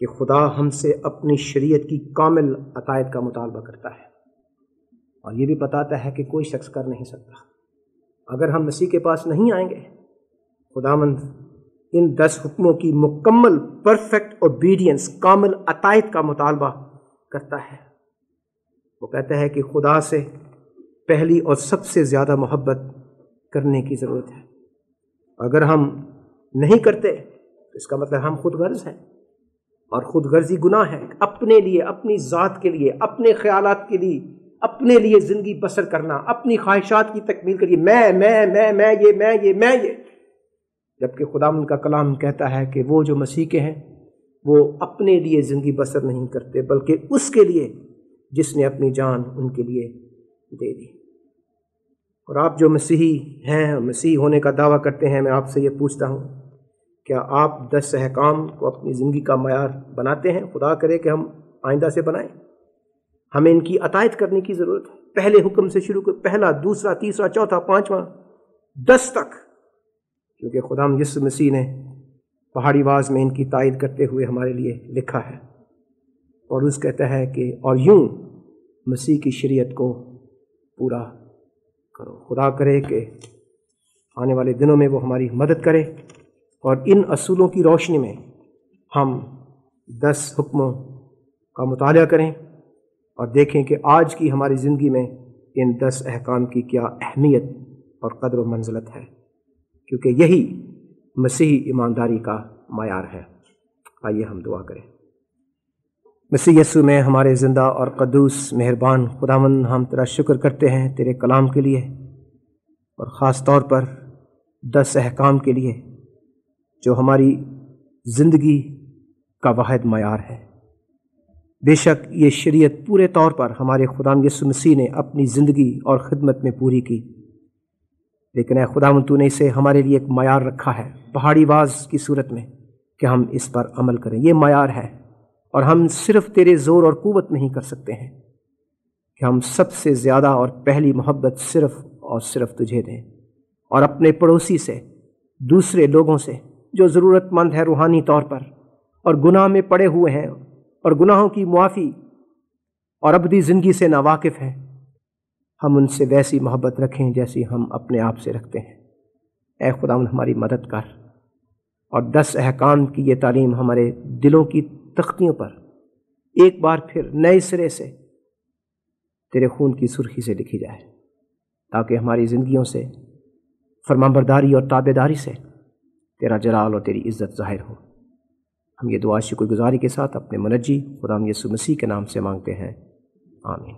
کہ خدا ہم سے اپنی شریعت کی کامل عطائت کا مطالبہ کرتا ہے، اور یہ بھی بتاتا ہے کہ کوئی شخص کر نہیں سکتا۔ اگر ہم مسیح کے پاس نہیں آئیں گے، خداوند ان 10 حکموں کی مکمل پرفیکٹ اوبیڈینس، کامل عطائت کا مطالبہ کرتا ہے۔ وہ کہتا ہے کہ خدا سے پہلی اور سب سے زیادہ محبت کرنے کی ضرورت ہے۔ اگر ہم نہیں کرتے تو اس کا مطلب ہم خود غرض ہیں، اور خود غرضی گناہ ہے۔ اپنے لیے، اپنی ذات کے لیے، اپنے خیالات کے لیے، اپنے لیے زندگی بسر کرنا، اپنی خواہشات کی تکمیل کے لیے میں یہ، جبکہ خداوند کا کلام کہتا ہے کہ وہ جو مسیح کے ہیں وہ اپنے لیے زندگی بسر نہیں کرتے، بلکہ اس کے لیے جس نے اپنی جان ان کے لیے دے دی۔ اور آپ جو مسیحی ہیں، مسیح ہونے کا دعویٰ کرتے ہیں، میں آپ سے یہ پوچھتا ہوں، کیا آپ 10 احکام کو اپنی زندگی کا معیار بناتے ہیں؟ خدا کرے کہ ہم آئندہ سے بنائیں۔ ہمیں ان کی عطائت کرنے کی ضرورت ہے، پہلے حکم سے شروع کر، پہلا، دوسرا، تیسرا، چوتھا، پانچواں، 10 تک، کیونکہ خدا یسوع مسیح نے پہاڑی واز میں ان کی تائید کرتے ہوئے ہمارے لیے لکھا ہے۔ اور اس کہتا ہے کہ اور یوں مسیح کی شریعت کو پورا کرو۔ خدا کرے کہ آنے والے دنوں میں وہ ہماری مدد کرے، اور ان اصولوں کی روشنی میں ہم 10 حکموں کا مطالعہ کریں اور دیکھیں کہ آج کی ہماری زندگی میں ان 10 احکام کی کیا اہمیت اور قدر و منزلت ہے، کیونکہ یہی مسیحی ایمانداری کا معیار ہے۔ آئیے ہم دعا کریں۔ مسیح یسوع میں ہمارے زندہ اور قدوس مہربان خداوند، ہم تیرا شکر کرتے ہیں تیرے کلام کے لیے، اور خاص طور پر 10 احکام کے لیے جو ہماری زندگی کا واحد معیار ہے۔ بے شک یہ شریعت پورے طور پر ہمارے خدا یسوع مسیح نے اپنی زندگی اور خدمت میں پوری کی، لیکن اے خداوند تو نے اسے ہمارے لیے ایک معیار رکھا ہے پہاڑی واز کی صورت میں کہ ہم اس پر عمل کریں۔ یہ معیار ہے، اور ہم صرف تیرے زور اور قوت میں ہی کر سکتے ہیں کہ ہم سب سے زیادہ اور پہلی محبت صرف اور صرف تجھے دیں، اور اپنے پڑوسی سے، دوسرے لوگوں سے جو ضرورت مند ہے روحانی طور پر اور گناہ میں پڑے ہوئے ہیں اور گناہوں کی معافی اور ابدی زندگی سے ناواقف ہیں، ہم ان سے ویسی محبت رکھیں جیسی ہم اپنے آپ سے رکھتے ہیں۔ اے خداوند ہماری مدد کر، اور 10 احکام کی یہ تعلیم ہمارے دلوں کی تختیوں پر ایک بار پھر نئے سرے سے تیرے خون کی سرخی سے لکھی جائے، تاکہ ہماری زندگیوں سے فرمانبرداری اور تابع داری سے تیرا جلال اور تیری عزت ظاہر ہو۔ ہم یہ دعا شکر گزاری کے ساتھ اپنے منجی خدا یسوع مسیح کے نام سے مانگتے ہیں، آمین۔